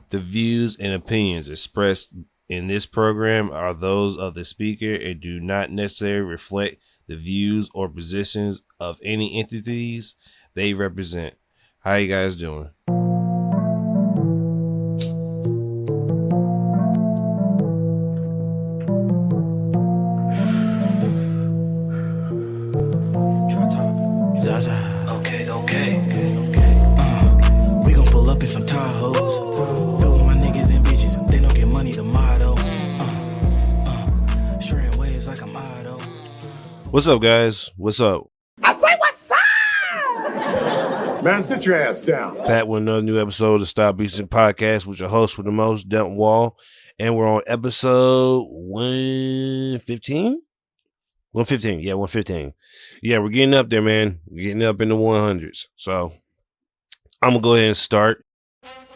The views and opinions expressed in this program are those of the speaker and do not necessarily reflect the views or positions of any entities they represent. How you guys doing? DropTop. Zaza. Okay. We gon' pull up in some Tahoes. Fill with my niggas and bitches. They don't get money, the motto. Shredding waves like I'm Otto. What's up, guys? What's up? I say what's up! Man, sit your ass down. Back with another new episode of StyleBeasting podcast with your host with the most, Delton Wall. And we're on episode 115? 115. Yeah, 115. Yeah, we're getting up there, man. We're getting up in the 100s. So I'm going to go ahead and start.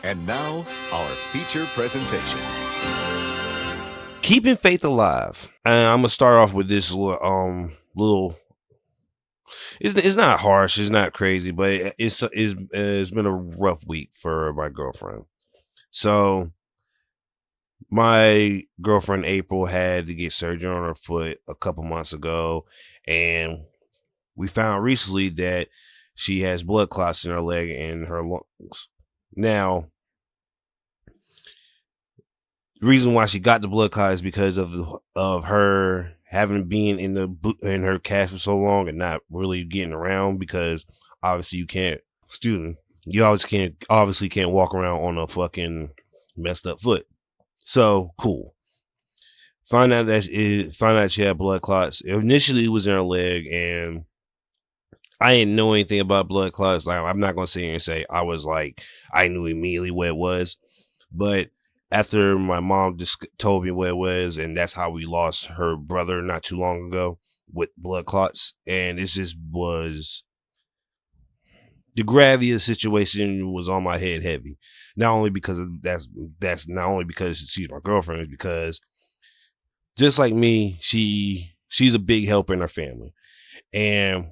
And now, our feature presentation. Keeping faith alive. And I'm going to start off with this little it's not harsh, it's not crazy, but it's been a rough week for my girlfriend. So my girlfriend April had to get surgery on her foot a couple months ago, and we found recently that she has blood clots in her leg and her lungs. Now, the reason why she got the blood clot is because of her having been in her cast for so long and not really getting around, because obviously you obviously can't walk around on a fucking messed up foot. So cool. Find out she had blood clots. Initially, it was in her leg, and I didn't know anything about blood clots. Like, I'm not gonna sit here and say I knew immediately what it was, but after my mom just told me what it was, and that's how we lost her brother not too long ago with blood clots. And it just was, the gravity of the situation was on my head heavy. Not only because that's not only because she's my girlfriend, it's because just like me, she's a big helper in her family. And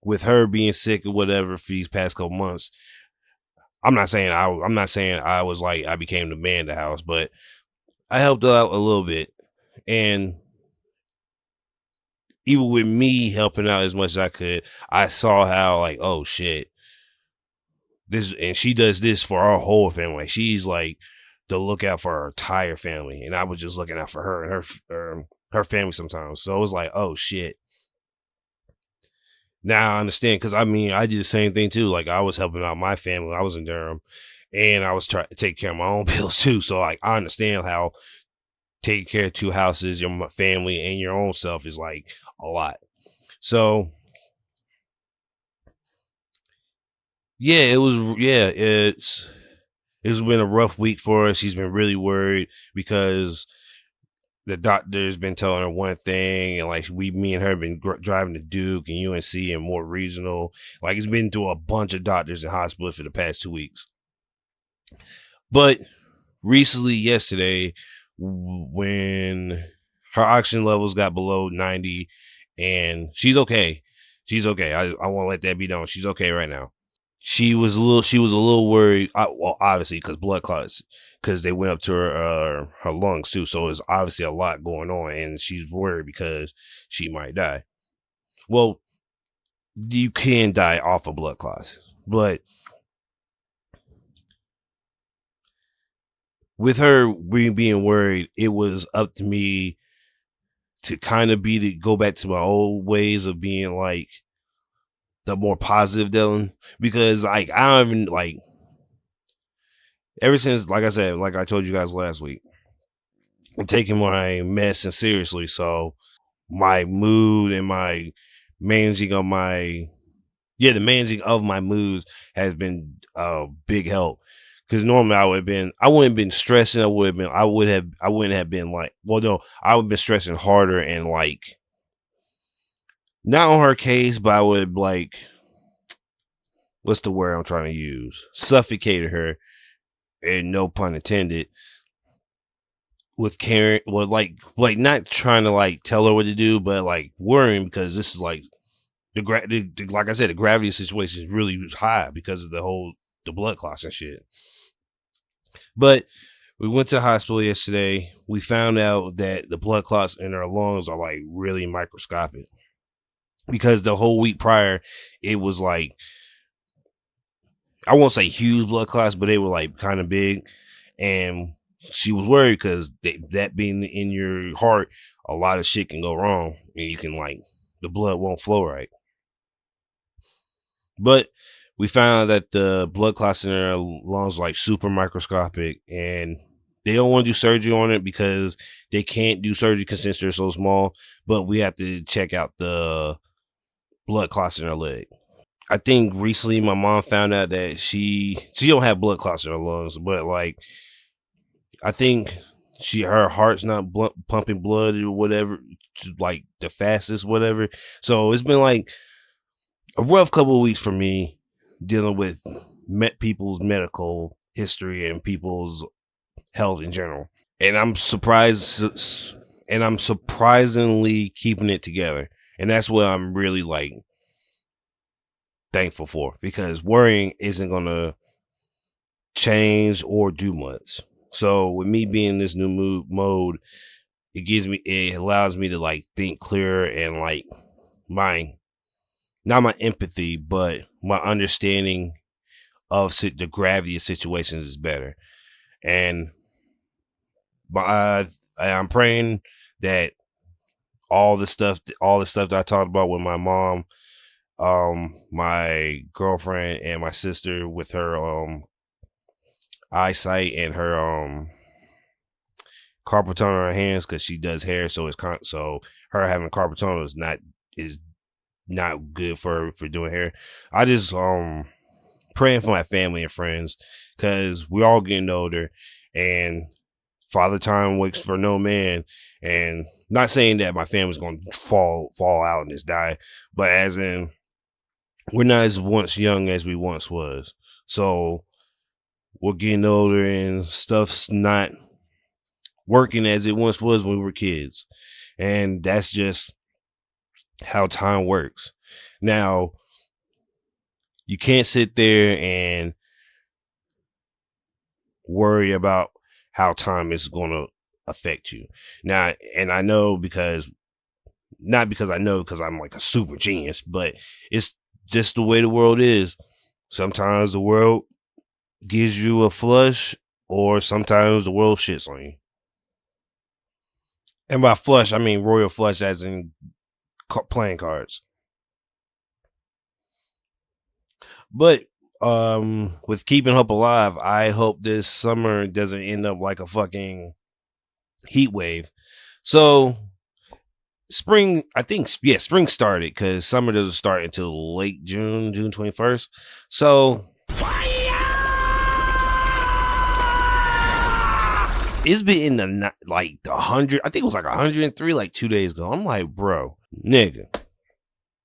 with her being sick or whatever for these past couple months, I'm not saying I was like I became the man of the house, but I helped out a little bit. And even with me helping out as much as I could, I saw how, like, oh shit, and she does this for our whole family. Like, she's like the lookout for her entire family, and I was just looking out for her and her family sometimes. So it was like, oh shit. Now I understand, because I did the same thing too. Like, I was helping out my family. I was in Durham, and I was trying to take care of my own bills too. So, like, I understand how taking care of two houses, your family and your own self, is like a lot. So yeah, it's been a rough week for us. She's been really worried because the doctor's been telling her one thing, and like me and her have been driving to Duke and UNC and more regional. Like, it's been through a bunch of doctors and hospitals for the past 2 weeks. But recently, yesterday, when her oxygen levels got below 90, and she's okay. I want to let that be known. She's okay right now. She was a little worried. Well, obviously, because blood clots, because they went up to her lungs too. So it's obviously a lot going on, and she's worried because she might die. Well, you can die off of blood clots, but with her being worried, it was up to me to kind of go back to my old ways of being like the more positive Dylan, because like I don't even like, ever since, like I said, like I told you guys last week, I'm taking my medicine seriously. So my mood and the managing of my mood has been a big help. Because normally I wouldn't have been stressing. I wouldn't have been like, well, no, I would have been stressing harder, and like, not on her case, but I would, like, what's the word I'm trying to use? Suffocated her, and no pun intended, with caring, well, like not trying to like tell her what to do, but like worrying, because this is like like I said, the gravity situation is really high because of the blood clots and shit. But we went to the hospital yesterday. We found out that the blood clots in her lungs are like really microscopic, because the whole week prior, it was like, I won't say huge blood clots, but they were like kind of big. And she was worried because that being in your heart, a lot of shit can go wrong, and you can like, the blood won't flow right. But we found out that the blood clots in her lungs are like super microscopic, and they don't want to do surgery on it because they can't do surgery because since they're so small. But we have to check out the blood clots in her leg. I think recently my mom found out that she don't have blood clots in her lungs, but like, I think her heart's not pumping blood or whatever, like the fastest, whatever. So it's been like a rough couple of weeks for me dealing with people's medical history and people's health in general. And I'm surprised, and I'm surprisingly keeping it together. And that's what I'm really like thankful for, because worrying isn't going to change or do much. So with me being in this new mode, it allows me to like think clearer, and like not my empathy, but my understanding of the gravity of situations is better. And I'm praying that all the stuff that I talked about with my mom, my girlfriend, and my sister with her eyesight and her carpal tunnel in her hands, because she does hair, so so her having carpal tunnel is not good for doing hair. I just praying for my family and friends, because we're all getting older, and father time waits for no man. And not saying that my family's going to fall out and just die, but as in, we're not as once young as we once was. So we're getting older, and stuff's not working as it once was when we were kids. And that's just how time works. Now, you can't sit there and worry about how time is going to affect you. Now, and I know not because I know because I'm like a super genius, but it's just the way the world is. Sometimes the world gives you a flush, or sometimes the world shits on you. And by flush, I mean royal flush, as in playing cards. But with keeping hope alive, I hope this summer doesn't end up like a fucking heat wave. So spring, I think, spring started, because summer doesn't start until late June 21st. So it's been in the 100, I think it was like 103 like 2 days ago. I'm like, bro, nigga,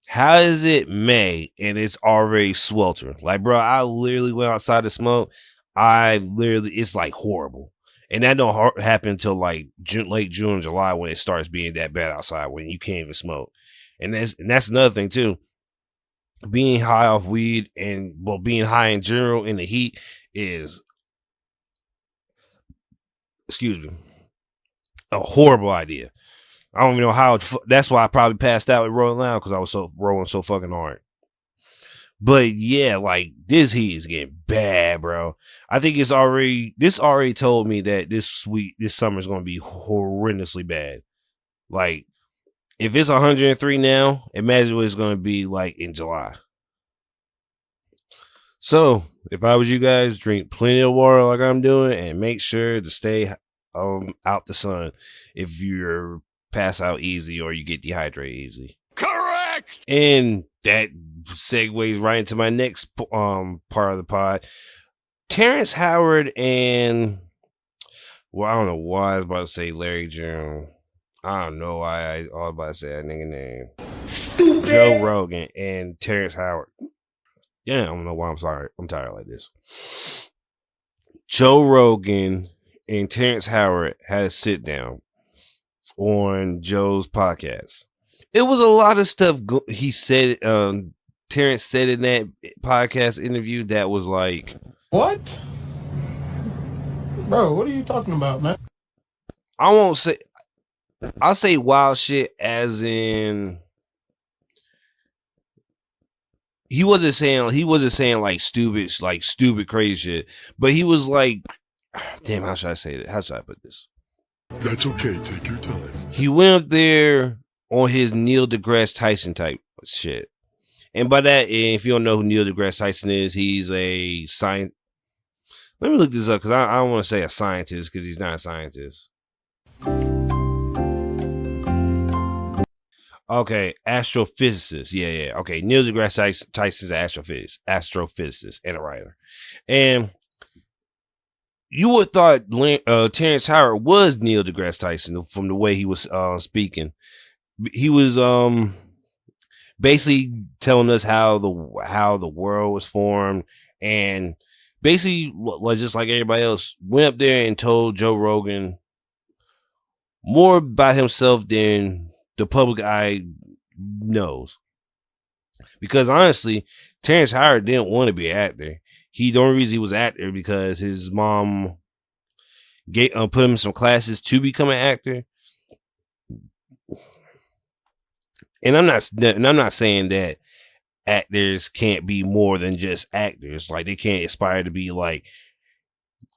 how is it May and it's already sweltering? Like, bro, I literally went outside to smoke. It's like horrible. And that don't happen until like late June, July, when it starts being that bad outside, when you can't even smoke. And that's another thing too. Being high off weed, and being high in general in the heat is, a horrible idea. I don't even know how. That's why I probably passed out with rolling out, because I was rolling so fucking hard. But yeah, like, this heat is getting bad, bro. I think this already told me that this summer is going to be horrendously bad. Like, if it's 103 now, imagine what it's going to be like in July. So, if I was you guys, drink plenty of water like I'm doing, and make sure to stay out the sun if you're pass out easy or you get dehydrated easy. Correct! And that segues right into my next part of the pod. Terrence Howard and, I don't know why I was about to say Larry June. I don't know why I was about to say that nigga name. Stupid! Joe Rogan and Terrence Howard. Yeah, I don't know why I'm sorry. I'm tired like this. Joe Rogan and Terrence Howard had a sit down on Joe's podcast. It was a lot of stuff he said. Terrence said in that podcast interview that was like, what? Bro, what are you talking about, man? I won't say. I'll say wild shit as in he wasn't saying like stupid crazy shit, but he was like, damn, how should I say that? How should I put this? That's okay. Take your time. He went up there on his Neil deGrasse Tyson type shit. And by that, if you don't know who Neil deGrasse Tyson is, he's a science. Let me look this up because I don't want to say a scientist because he's not a scientist. Okay, astrophysicist. Yeah. Okay, Neil deGrasse Tyson's an astrophysicist and a writer. And you would have thought Terrence Howard was Neil deGrasse Tyson from the way he was speaking. He was basically telling us how the world was formed, and basically just like everybody else went up there and told Joe Rogan more about himself than the public eye knows. Because honestly, Terrence Howard didn't want to be an actor. The only reason he was an actor because his mom put him in some classes to become an actor. And I'm not saying that actors can't be more than just actors. Like they can't aspire to be like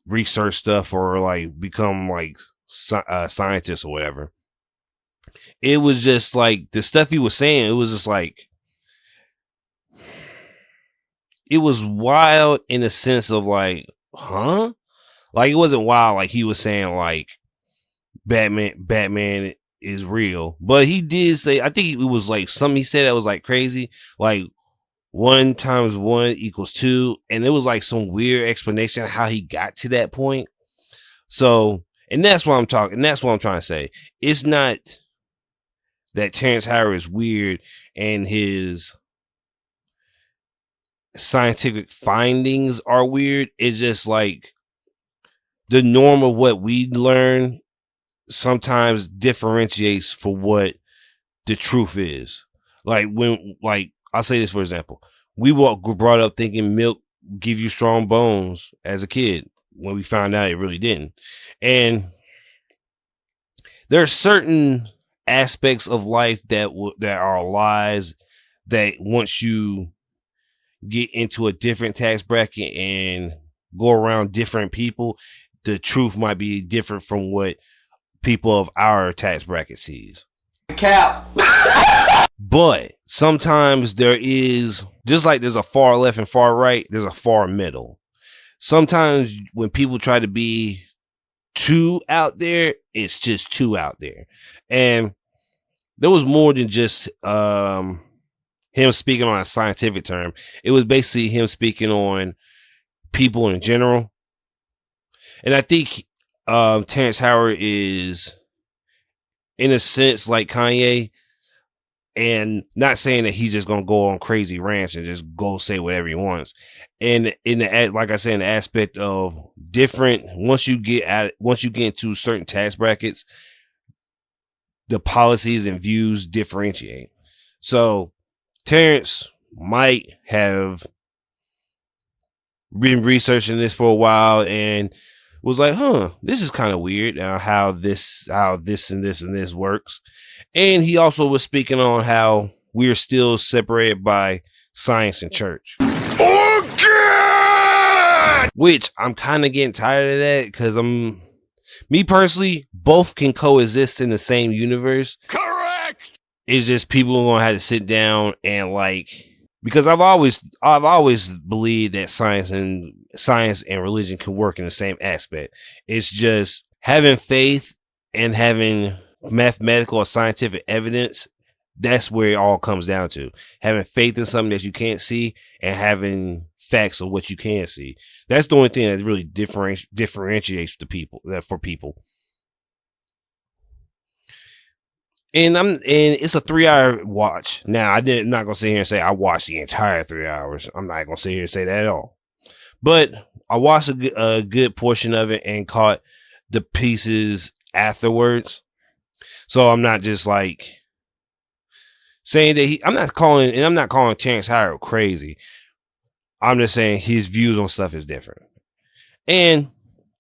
research stuff or like become like scientists or whatever. It was just like the stuff he was saying. It was just like it was wild in the sense of like, huh? Like it wasn't wild like he was saying like Batman is real, but he did say, I think it was like something he said that was like crazy, like 1 × 1 = 2, and it was like some weird explanation of how he got to that point. So, and that's what I'm talking, and that's what I'm trying to say. It's not that Terrence Howard is weird and his scientific findings are weird. It's just like the norm of what we learn sometimes differentiates for what the truth is. Like when, like I'll say this for example, we were brought up thinking milk give you strong bones as a kid, when we found out it really didn't. And there are certain aspects of life that are lies that once you get into a different tax bracket and go around different people, the truth might be different from what people of our tax bracket sees. Cap. But sometimes there is, just like there's a far left and far right, there's a far middle. Sometimes when people try to be too out there, it's just too out there. And there was more than just him speaking on a scientific term. It was basically him speaking on people in general. And I think Terrence Howard is, in a sense, like Kanye, and not saying that he's just gonna go on crazy rants and just go say whatever he wants. And in the, like I said, in the aspect of different, once you get into certain tax brackets, the policies and views differentiate. So Terrence might have been researching this for a while and was like, this is kind of weird how this and this works. And he also was speaking on how we're still separated by science and church. Oh God! Which I'm kind of getting tired of that, because me personally, both can coexist in the same universe. Correct. It's just people are gonna have to sit down and like, because I've always believed that science and religion can work in the same aspect. It's just having faith and having mathematical or scientific evidence. That's where it all comes down to. Having faith in something that you can't see and having facts of what you can see. That's the only thing that really differentiates the people, for people. And it's a 3-hour watch. Now, I'm not gonna sit here and say I watched the entire 3 hours. I'm not gonna sit here and say that at all. But I watched a good portion of it and caught the pieces afterwards. So I'm not just like saying that I'm not calling Terrence Howard crazy. I'm just saying his views on stuff is different. And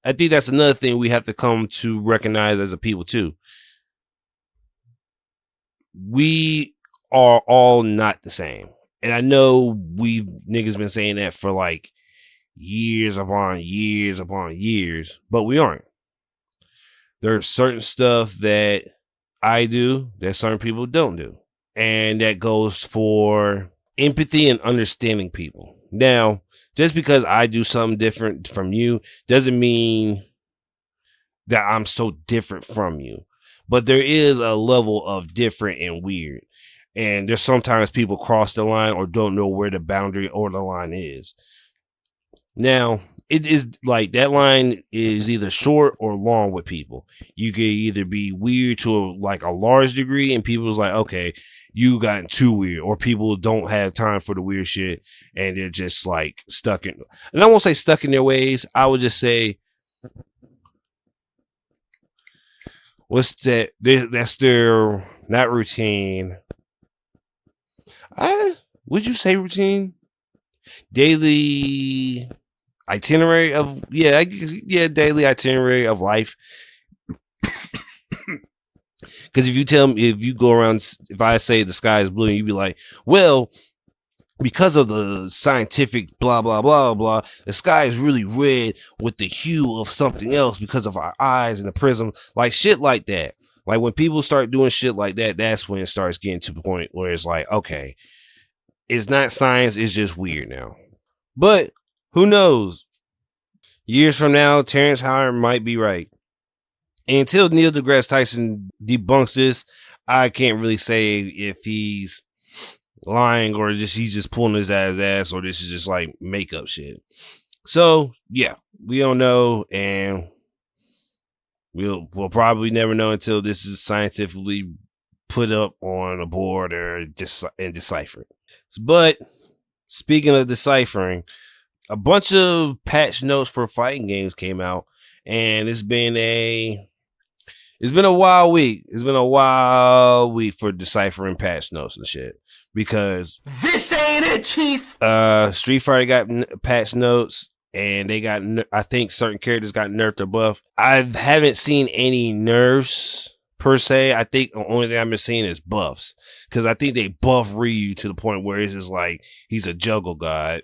I think that's another thing we have to come to recognize as a people too. We are all not the same. And I know we niggas been saying that for like years upon years upon years, but we aren't. There's certain stuff that I do that certain people don't do. And that goes for empathy and understanding people. Now, just because I do something different from you doesn't mean that I'm so different from you. But there is a level of different and weird. And there's sometimes people cross the line or don't know where the boundary or the line is. Now, it is like that line is either short or long with people. You can either be weird to a large degree and people's like, okay, you gotten too weird, or people don't have time for the weird shit and they're just like stuck in, and I won't say stuck in their ways. I would just say, what's that? That's their not routine. Would you say routine? Daily itinerary of daily itinerary of life. Because if you go around, if I say the sky is blue, you'd be like, well, because of the scientific blah blah blah blah, the sky is really red with the hue of something else because of our eyes and the prism, like shit like that. Like when people start doing shit like that, that's when it starts getting to the point where it's like, okay, it's not science, it's just weird now. But who knows? Years from now, Terrence Howard might be right. And until Neil deGrasse Tyson debunks this, I can't really say if he's lying or he's just pulling his ass or this is just like makeup shit. So yeah, we don't know, and we'll probably never know until this is scientifically put up on a board or deciphered. But speaking of deciphering, a bunch of patch notes for fighting games came out, and it's been a wild week. It's been a wild week for deciphering patch notes and shit, because This ain't it, Chief. Street Fighter got patch notes, and they got, I think certain characters got nerfed or buffed. I haven't seen any nerfs per se. I think the only thing I've been seeing is buffs, because I think they buff Ryu to the point where it's just like he's a juggle god.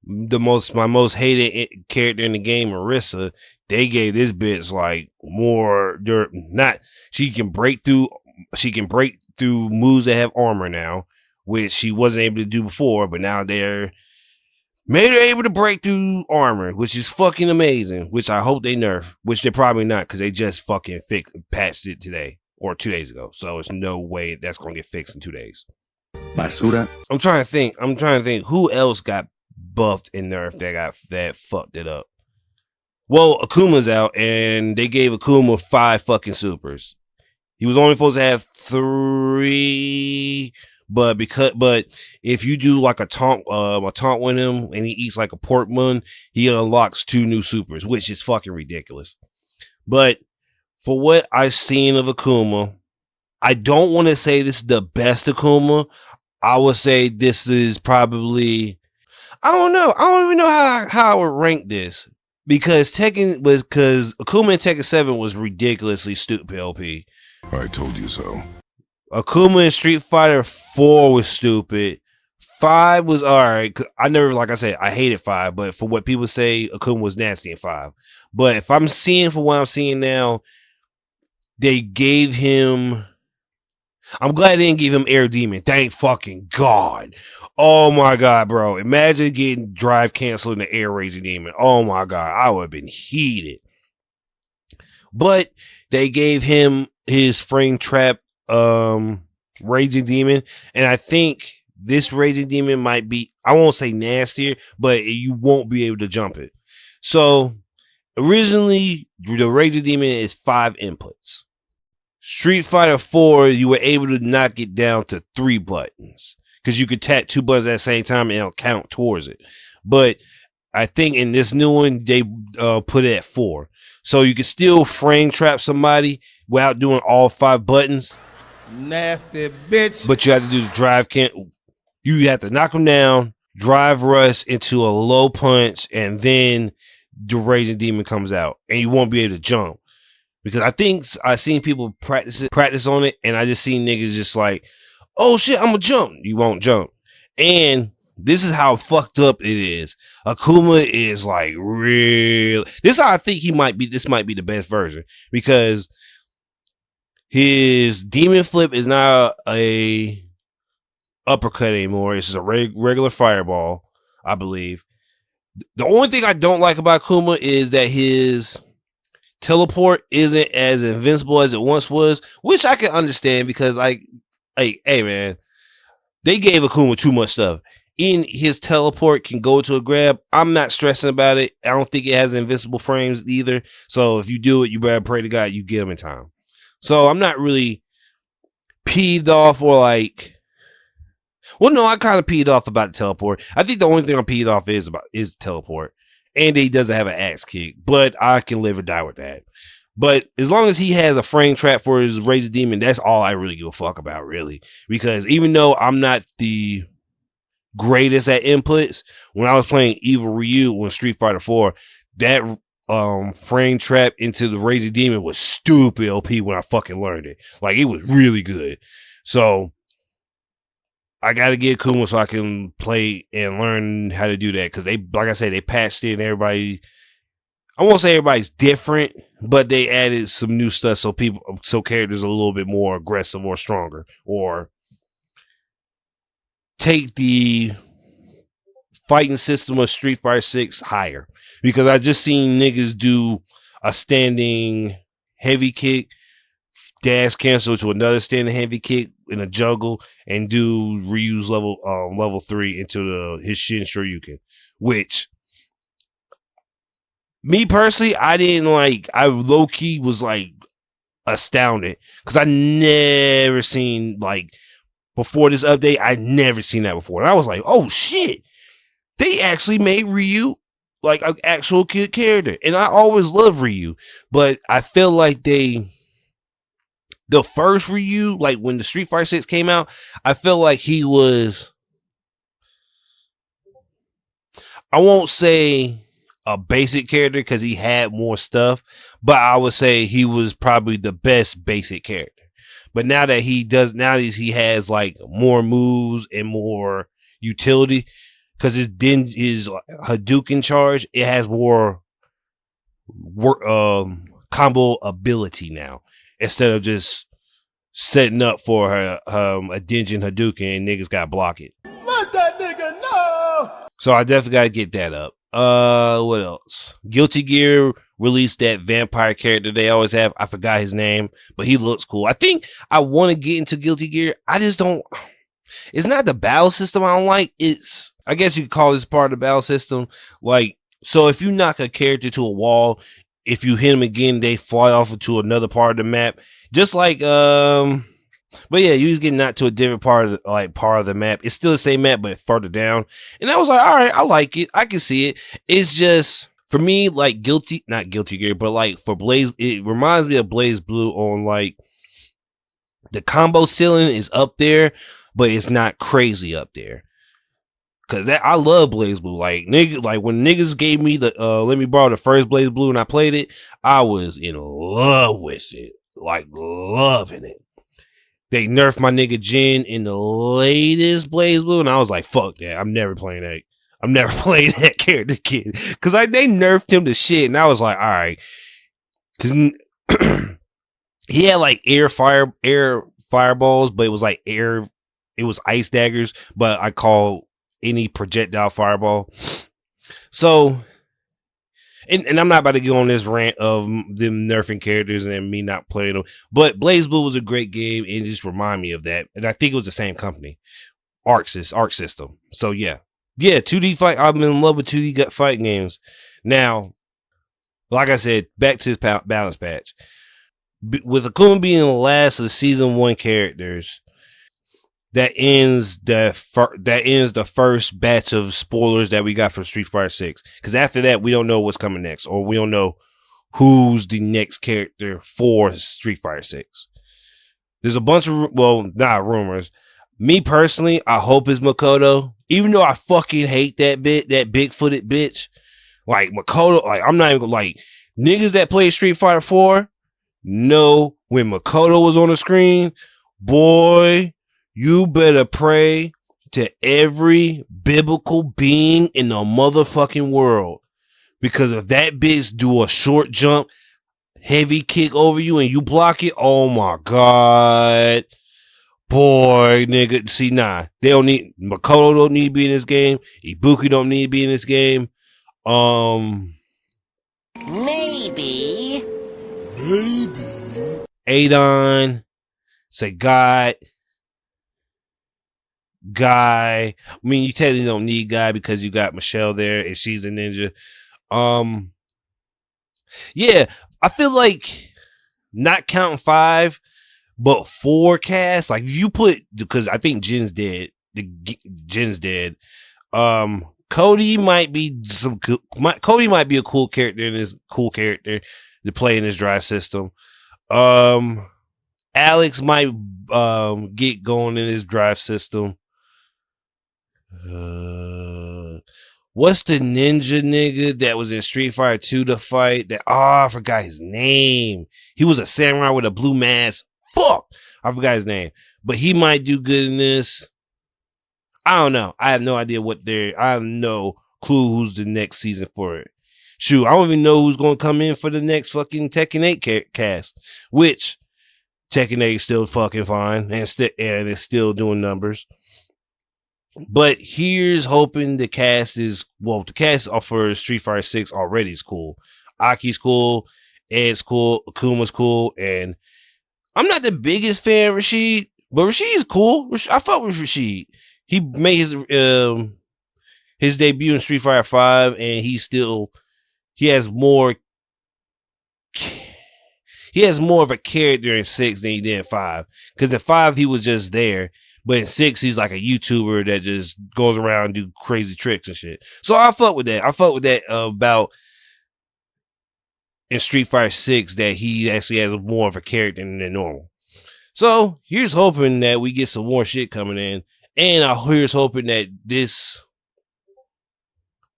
My most hated character in the game, Marissa, they gave this bitch like more dirt. Not she can break through moves that have armor now, which she wasn't able to do before, but now they're made her able to break through armor, which is fucking amazing. Which I hope they nerf, which they're probably not, because they just fucking patched it today or 2 days ago. So it's no way that's gonna get fixed in 2 days. Basura. I'm trying to think who else got buffed and nerfed that fucked it up. Well, Akuma's out, and they gave Akuma 5 fucking supers. He was only supposed to have 3, but if you do like a taunt with him and he eats like a pork bun, he unlocks 2 new supers, which is fucking ridiculous. But for what I've seen of Akuma, I don't want to say this is the best Akuma. I would say this is probably, I don't know. I don't even know how I would rank this, because Akuma in Tekken 7 was ridiculously stupid OP. I told you so. Akuma in Street Fighter 4 was stupid. 5 was alright. I never, like I said, I hated 5, but for what people say, Akuma was nasty in 5. But if I'm seeing for what I'm seeing now, they gave him, I'm glad they didn't give him Air Demon. Thank fucking God. Oh my God, bro. Imagine getting drive canceled in the Air Raging Demon. Oh my God. I would have been heated. But they gave him his frame trap Raging Demon. And I think this Raging Demon might be, I won't say nastier, but you won't be able to jump it. So originally, the Raging Demon is 5 inputs. Street Fighter 4, you were able to knock it down to 3 buttons, because you could tap 2 buttons at the same time and it'll count towards it. But I think in this new one, they put it at 4. So you can still frame trap somebody without doing all 5 buttons. Nasty bitch. But you have to do the drive can't. You have to knock them down, drive rush into a low punch, and then the Raging Demon comes out, and you won't be able to jump. Because I think I seen people practice on it, and I just seen niggas just like, oh shit, I'm gonna jump. You won't jump. And this is how fucked up it is. Akuma is like real. This is how I think this might be the best version, because his demon flip is not a uppercut anymore. It's just a regular fireball, I believe. The only thing I don't like about Akuma is that his teleport isn't as invincible as it once was, which I can understand, because like, hey man, they gave Akuma too much stuff. In his teleport can go to a grab. I'm not stressing about it. I don't think it has invincible frames either. So if you do it, you better pray to God you get them in time. So I'm not really peeved off, or like, well, no, I kind of peeved off about the teleport. I think the only thing I'm peeved off is teleport. And he doesn't have an axe kick, but I can live or die with that. But as long as he has a frame trap for his Razor Demon, that's all I really give a fuck about, really. Because even though I'm not the greatest at inputs, when I was playing Evil Ryu on Street Fighter 4, that frame trap into the Razor Demon was stupid OP when I fucking learned it. Like, it was really good. So I gotta get Kuma so I can play and learn how to do that, because they, like I said, they patched it, and everybody, I won't say everybody's different, but they added some new stuff so characters are a little bit more aggressive or stronger, or take the fighting system of Street Fighter 6 higher. Because I just seen niggas do a standing heavy kick, dash cancel to another standing heavy kick in a juggle, and do Ryu's level 3 into his Shin Shoryuken, which me personally, I didn't like. I low key was like astounded, because I never seen, like, before this update, I never seen that before, and I was like, oh shit, they actually made Ryu like an actual kid character. And I always loved Ryu, but I feel like the first Ryu, like when the Street Fighter 6 came out, I feel like he was, I won't say a basic character because he had more stuff, but I would say he was probably the best basic character. But now that he has like more moves and more utility, because his Hadouken charge, it has more combo ability now, instead of just setting up for her a Denjin Hadouken and niggas gotta block it. Let that nigga know! So I definitely gotta get that up. What else? Guilty Gear released that vampire character they always have. I forgot his name, but he looks cool. I think I want to get into Guilty Gear. I just don't. It's not the battle system I don't like. It's, I guess you could call this part of the battle system. Like, so if you knock a character to a wall, if you hit them again, they fly off into another part of the map. Just like, but yeah, you just get knocked to a different part of the map. It's still the same map, but further down. And I was like, all right, I like it. I can see it. It's just, for me, like not Guilty Gear, but like for Blaze, it reminds me of Blaze Blue on like the combo ceiling is up there, but it's not crazy up there. Cause I love Blaze Blue. Like when niggas gave me the let me borrow the first Blaze Blue and I played it, I was in love with it. Like loving it. They nerfed my nigga Jin in the latest Blaze Blue, and I was like, fuck that. I'm never playing that. I'm never playing that character kid. Cause they nerfed him to shit, and I was like, all right. Cause he had like air fireballs, but it was like it was ice daggers, but I call any projectile fireball. So, and I'm not about to go on this rant of them nerfing characters and then me not playing them, but Blaze Blue was a great game and just remind me of that. And I think it was the same company, Arc System. So yeah, 2D fight. I'm in love with 2D fight games. Now, like I said, back to his balance patch. With Akuma being the last of the season 1 characters, that ends the first batch of spoilers that we got from Street Fighter 6. Because after that, we don't know what's coming next, or we don't know who's the next character for Street Fighter 6. There's a bunch of, well, not rumors. Me personally, I hope it's Makoto. Even though I fucking hate that big-footed bitch. Like Makoto, like I'm not even like niggas that play Street Fighter 4 know when Makoto was on the screen, boy, you better pray to every biblical being in the motherfucking world. Because if that bitch do a short jump, heavy kick over you and you block it, oh my God. Boy, nigga, see, nah, they don't need, Makoto don't need to be in this game. Ibuki don't need to be in this game. Maybe. Adon, say God, Guy. I mean, you technically don't need Guy because you got Michelle there and she's a ninja. Yeah, I feel like not counting 5, but 4 casts. Like if you put, because I think Jin's dead. Jin's dead. Cody might be Cody might be a cool character in this cool character to play in this dry system. Alex might get going in his drive system. What's the ninja nigga that was in Street Fighter 2 to fight? That I forgot his name. He was a samurai with a blue mask. Fuck, I forgot his name. But he might do good in this. I don't know. I have no idea I have no clue who's the next season for it. Shoot, I don't even know who's going to come in for the next fucking Tekken 8 cast. Which Tekken 8 is still fucking fine and it's still doing numbers. But here's hoping the cast for Street Fighter 6 already is cool. Aki's cool, Ed's cool, Akuma's cool, and I'm not the biggest fan of Rashid, but Rashid is cool. I fuck with Rashid. He made his debut in Street Fighter 5, and he has more of a character in 6 than he did in 5. Because in 5 he was just there, but in 6 he's like a YouTuber that just goes around and do crazy tricks and shit. So I fuck with that. About in Street Fighter 6 that he actually has more of a character than normal. So here's hoping that we get some more shit coming in. And here's hoping that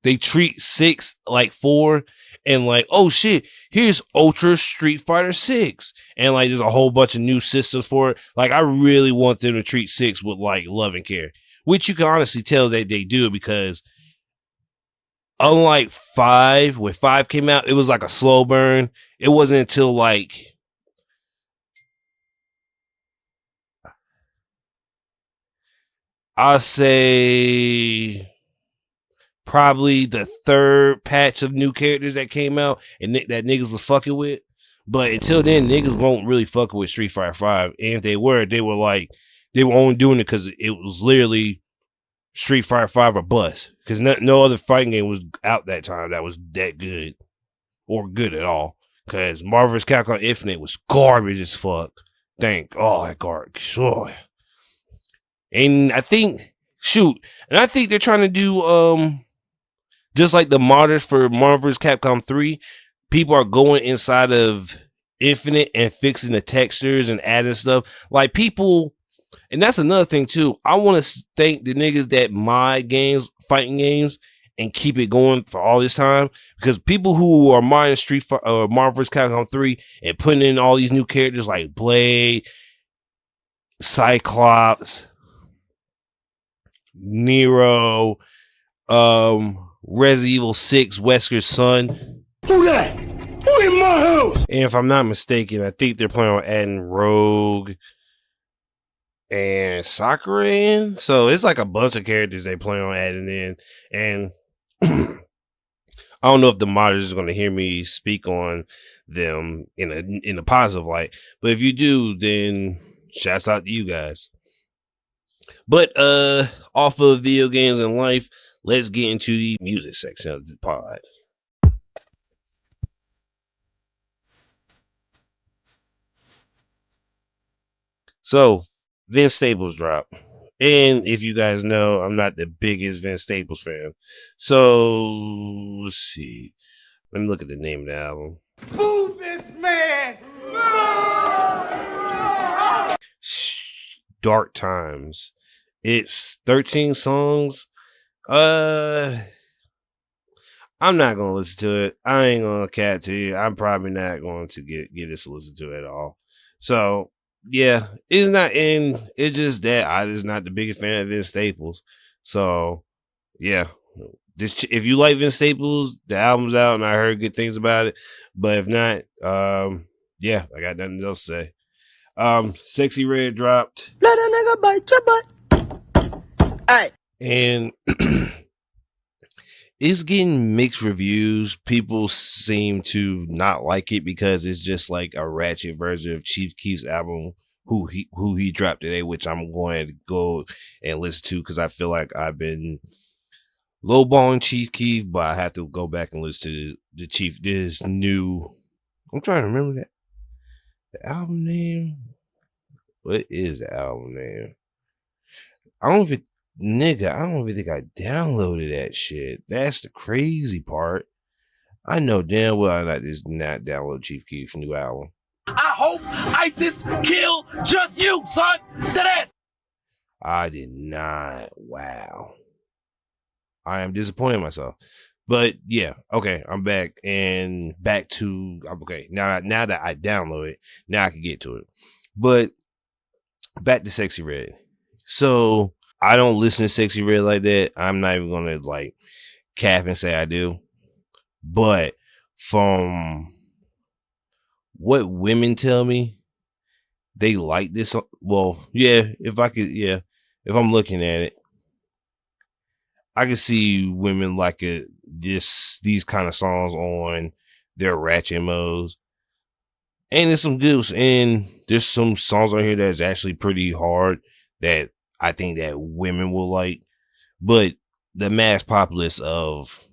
they treat 6 like 4 and like, oh shit, here's Ultra Street Fighter 6. And like there's a whole bunch of new systems for it. Like I really want them to treat 6 with like love and care. Which you can honestly tell that they do, because unlike 5, when 5 came out, it was like a slow burn. It wasn't until like I'll say probably the 3rd patch of new characters that came out and that niggas was fucking with. But until then, niggas won't really fuck with Street Fighter 5. And if they were only doing it because it was literally Street Fighter 5 or bust. Because no other fighting game was out that time that was that good or good at all. Because Marvel vs. Capcom Infinite was garbage as fuck. That garbage. Sure. And I think they're trying to do just like the modders for Marvel vs. Capcom 3, people are going inside of Infinite and fixing the textures and adding stuff. Like people, and that's another thing too. I want to thank the niggas that mod games, fighting games, and keep it going for all this time. Because people who are modding Street Fighter or Marvel vs. Capcom 3 and putting in all these new characters like Blade, Cyclops, Nero, Resident Evil 6, Wesker's son. Who that? Who in my house? And if I'm not mistaken, I think they're planning on adding Rogue and Sakura in. So it's like a bunch of characters they plan on adding in. And I don't know if the modders are going to hear me speak on them in a positive light. But if you do, then shouts out to you guys. But off of video games and life, let's get into the music section of the pod. So, Vince Staples dropped. And if you guys know, I'm not the biggest Vince Staples fan. So, let's see. Let me look at the name of the album. Boo this man! Dark Times. It's 13 songs. I'm not gonna listen to it. I ain't gonna cat to you. I'm probably not going to get this to listen to it at all. So yeah, it's not in. It's just that I just not the biggest fan of Vince Staples. So yeah, if you like Vince Staples, the album's out and I heard good things about it. But if not, yeah, I got nothing else to say. Sexy Red dropped. Let a nigga bite your butt. Hey. And it's getting mixed reviews. People seem to not like it because it's just like a ratchet version of Chief Keef's album, who he dropped today, which I'm going to go and listen to because I feel like I've been lowballing Chief Keef, but I have to go back and listen to the Chief. This new, I'm trying to remember the album name. What is the album name? I don't even think I downloaded that shit. That's the crazy part. I know damn well I not download Chief Keef's new album. I hope ISIS kill just you, son. That ass. I did not. Wow. I am disappointed in myself. But yeah, okay, I'm back to okay. Now that I download it, now I can get to it. But back to Sexy Red. So I don't listen to Sexy Red like that. I'm not even gonna like cap and say I do. But from what women tell me, they like this. Well, yeah, if I'm looking at it, I can see women like these kind of songs on their ratchet modes. And there's some good, and there's some songs on here that's actually pretty hard that I think that women will like. But the mass populace of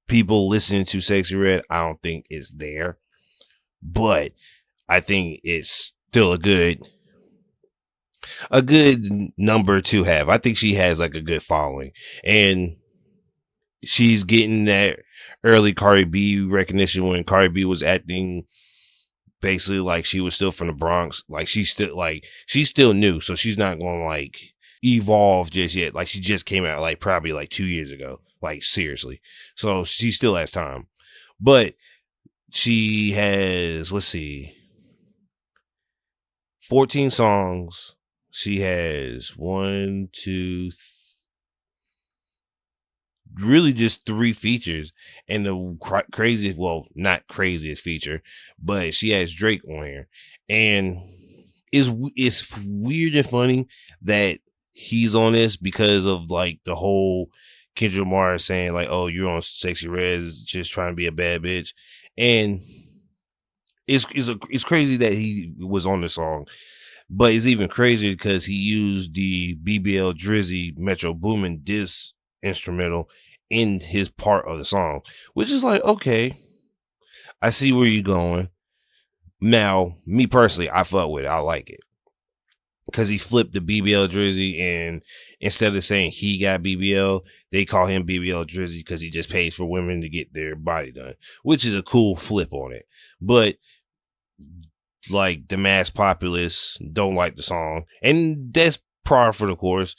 people listening to Sexy Red, I don't think it's there. But I think it's still a good number to have. I think she has like a good following, and she's getting that early Cardi B recognition when Cardi B was acting basically like she was still from the Bronx. Like she's still new, so she's not going to like evolve just yet. Like she just came out like probably like 2 years ago. Like seriously, so she still has time. But she has 14 songs. She has really just 3 features, and the craziest, well, not craziest feature, but she has Drake on here, and it's weird and funny that he's on this because of like the whole Kendrick Lamar saying like, "Oh, you're on Sexy Red, just trying to be a bad bitch," and it's crazy that he was on the song. But it's even crazier because he used the BBL Drizzy Metro Boomin diss instrumental in his part of the song, which is like, okay, I see where you're going. Now, me personally, I fuck with it. I like it because he flipped the BBL Drizzy, and instead of saying he got BBL, they call him BBL Drizzy because he just pays for women to get their body done, which is a cool flip on it. But like the mass populace don't like the song, and that's par for the course.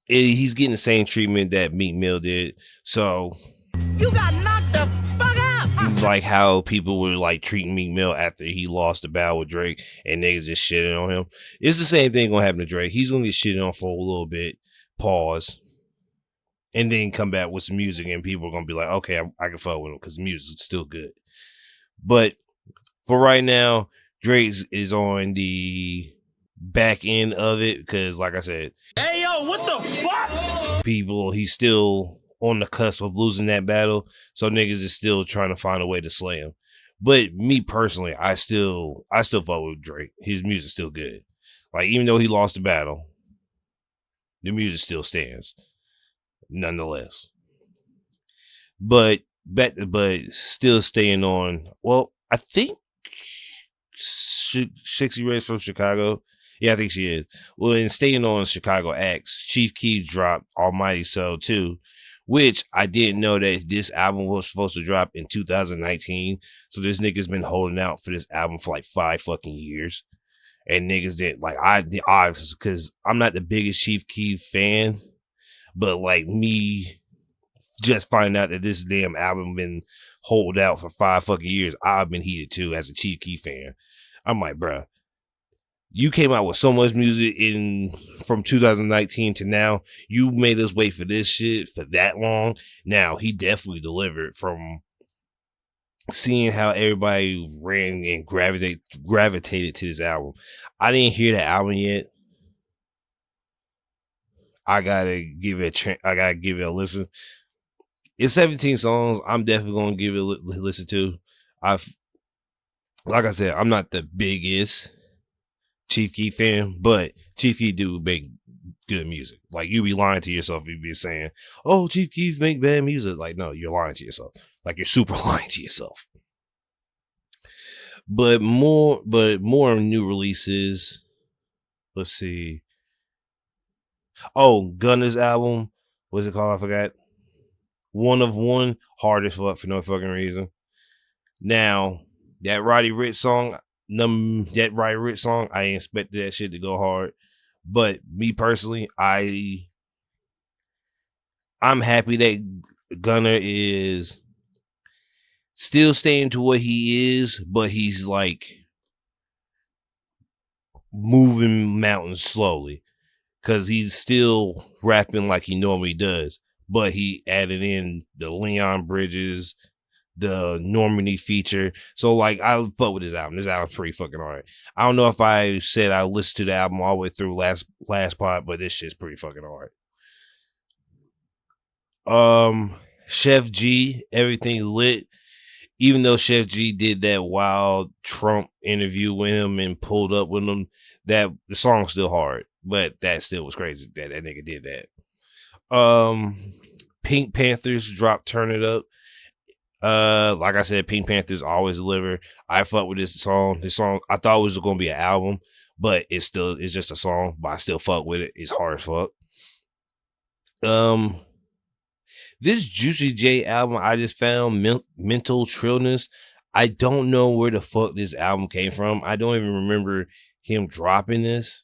He's getting the same treatment that Meek Mill did. So You got knocked the fuck out. like how people were like treating Meek Mill after he lost the battle with Drake, and niggas just shitting on him. It's the same thing gonna happen to Drake. He's gonna get shitted on for a little bit, pause, and then come back with some music, and people are gonna be like, okay, I can fuck with him because the music's still good. But for right now, Drake is on the back end of it because, like I said, Hey yo, what the fuck? he's still on the cusp of losing that battle, so niggas is still trying to find a way to slay him. But me personally, I still fuck with Drake. His music's still good. Like even though he lost the battle, the music still stands, nonetheless. But still staying on. Well, I think Sexy Red's from Chicago. Yeah, I think she is. Well, in staying on Chicago acts, Chief Keef dropped Almighty So too, which I didn't know that this album was supposed to drop in 2019. So this nigga's been holding out for this album for like 5 fucking years. and niggas that like I because I'm not the biggest Chief Keef fan, but like me just finding out that this damn album been hold out for 5 fucking years, I've been heated too as a Chief Keef fan. I'm like, bruh, you came out with so much music from 2019 to now. You made us wait for this shit for that long. Now he definitely delivered. From seeing how everybody ran and gravitated to this album. I didn't hear the album yet. I gotta give it a listen. It's 17 songs. I'm definitely gonna give it a listen to. Like I said, I'm not the biggest Chief Keef fan, but Chief Keef do make good music. Like, you be lying to yourself if you be saying, "Oh, Chief Keef make bad music." Like, no, you're lying to yourself. Like, you're super lying to yourself. But more new releases. Let's see. Oh, Gunna's album. What's it called? I forgot. One of One. Hard as fuck for no fucking reason. Now, that Roddy Ricch song, I ain't expected that shit to go hard. But me personally, I'm happy that Gunna is still staying to what he is, but he's like moving mountains slowly, because he's still rapping like he normally does, but he added in the Leon Bridges, the Normandy feature. So like, I fuck with this album. This album's pretty fucking hard. I don't know if I said I listened to the album all the way through last part, but this shit's pretty fucking hard. Chef G, Everything Lit. Even though Chef G did that wild Trump interview with him and pulled up with him, that the song's still hard, but that still was crazy that nigga did that. Pink Panthers dropped Turn It Up. Like I said, Pink Panthers always deliver. I fuck with this song. I thought it was gonna be an album, but it's just a song, but I still fuck with it. It's hard as fuck. This Juicy J album I just found, Mental Trillness. I don't know where the fuck this album came from. I don't even remember him dropping this.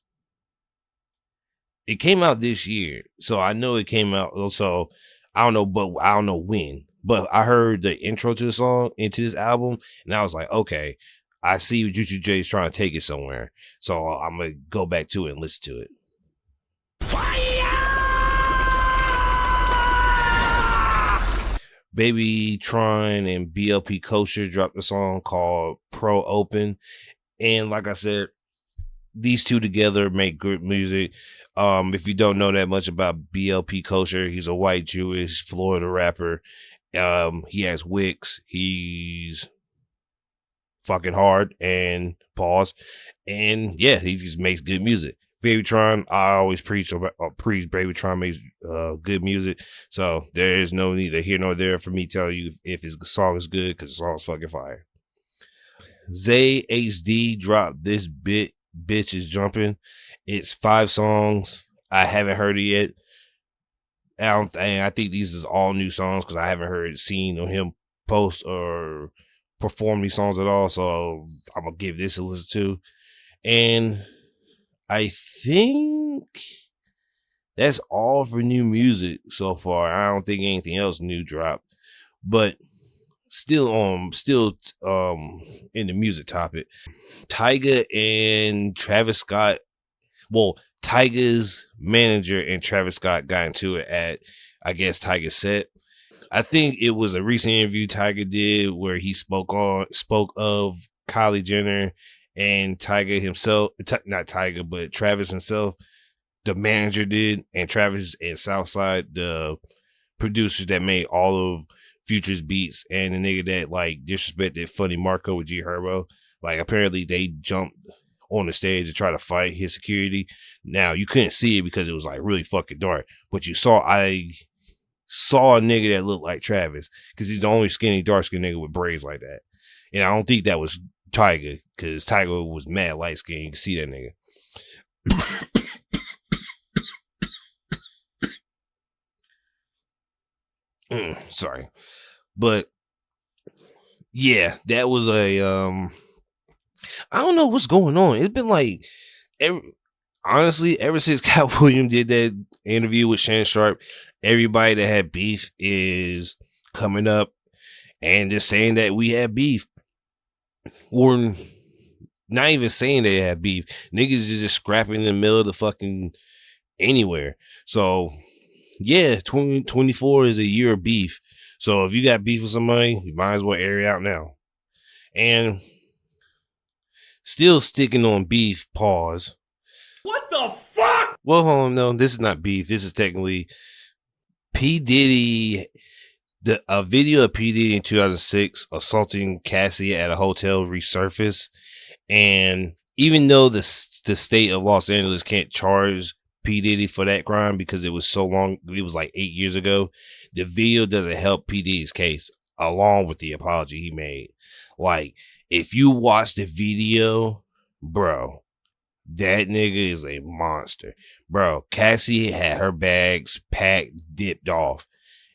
It came out this year, so I know it came out. So I don't know when. But I heard the intro to the song into this album, and I was like, okay, I see Juicy J is trying to take it somewhere. So I'm gonna go back to it and listen to it. Baby Tron and BLP Kosher dropped a song called Pro Open. And like I said, these two together make good music. If you don't know that much about BLP Kosher, he's a white Jewish Florida rapper. He has wicks. He's fucking hard and pause. And yeah, he just makes good music. Babytron, I always preach Babytron makes good music. So there is no neither here nor there for me telling you if his song is good, because the song's fucking fire. Zay HD dropped This Bitch Is Jumping. It's 5 songs. I haven't heard it yet. I think these is all new songs, because I haven't seen on him post or perform these songs at all. So I'm gonna give this a listen to. And I think that's all for new music so far. I don't think anything else new dropped, but still in the music topic, Tyga and Travis Scott. Well, Tyga's manager and Travis Scott got into it at, I guess, Tyga's set. I think it was a recent interview Tyga did where he spoke of Kylie Jenner and Tyga himself, not Tyga, but Travis himself, the manager did, and Travis and Southside, the producers that made all of Future's beats, and the nigga that like disrespected Funny Marco with G Herbo. Like, apparently they jumped on the stage to try to fight his security. Now, you couldn't see it because it was like really fucking dark, but I saw a nigga that looked like Travis, because he's the only skinny, dark-skinned nigga with braids like that. And I don't think that was Tyga, because Tyga was mad light-skinned. You can see that nigga. Sorry. But yeah, that was I don't know what's going on. It's been like honestly, ever since Cat Williams did that interview with Shannon Sharp, everybody that had beef is coming up and just saying that we have beef. Or not even saying they have beef. Niggas is just scrapping in the middle of the fucking anywhere. So yeah, 2024 is a year of beef. So if you got beef with somebody, you might as well air it out now. And still sticking on beef, pause. What the fuck? Well, hold on, no, this is not beef. This is technically P. Diddy. A video of P. Diddy in 2006 assaulting Cassie at a hotel resurfaced. And even though the state of Los Angeles can't charge P. Diddy for that crime because it was so long, it was like 8 years ago, the video doesn't help P. Diddy's case along with the apology he made. Like, if you watch the video, bro, that nigga is a monster. Bro, Cassie had her bags packed, dipped off,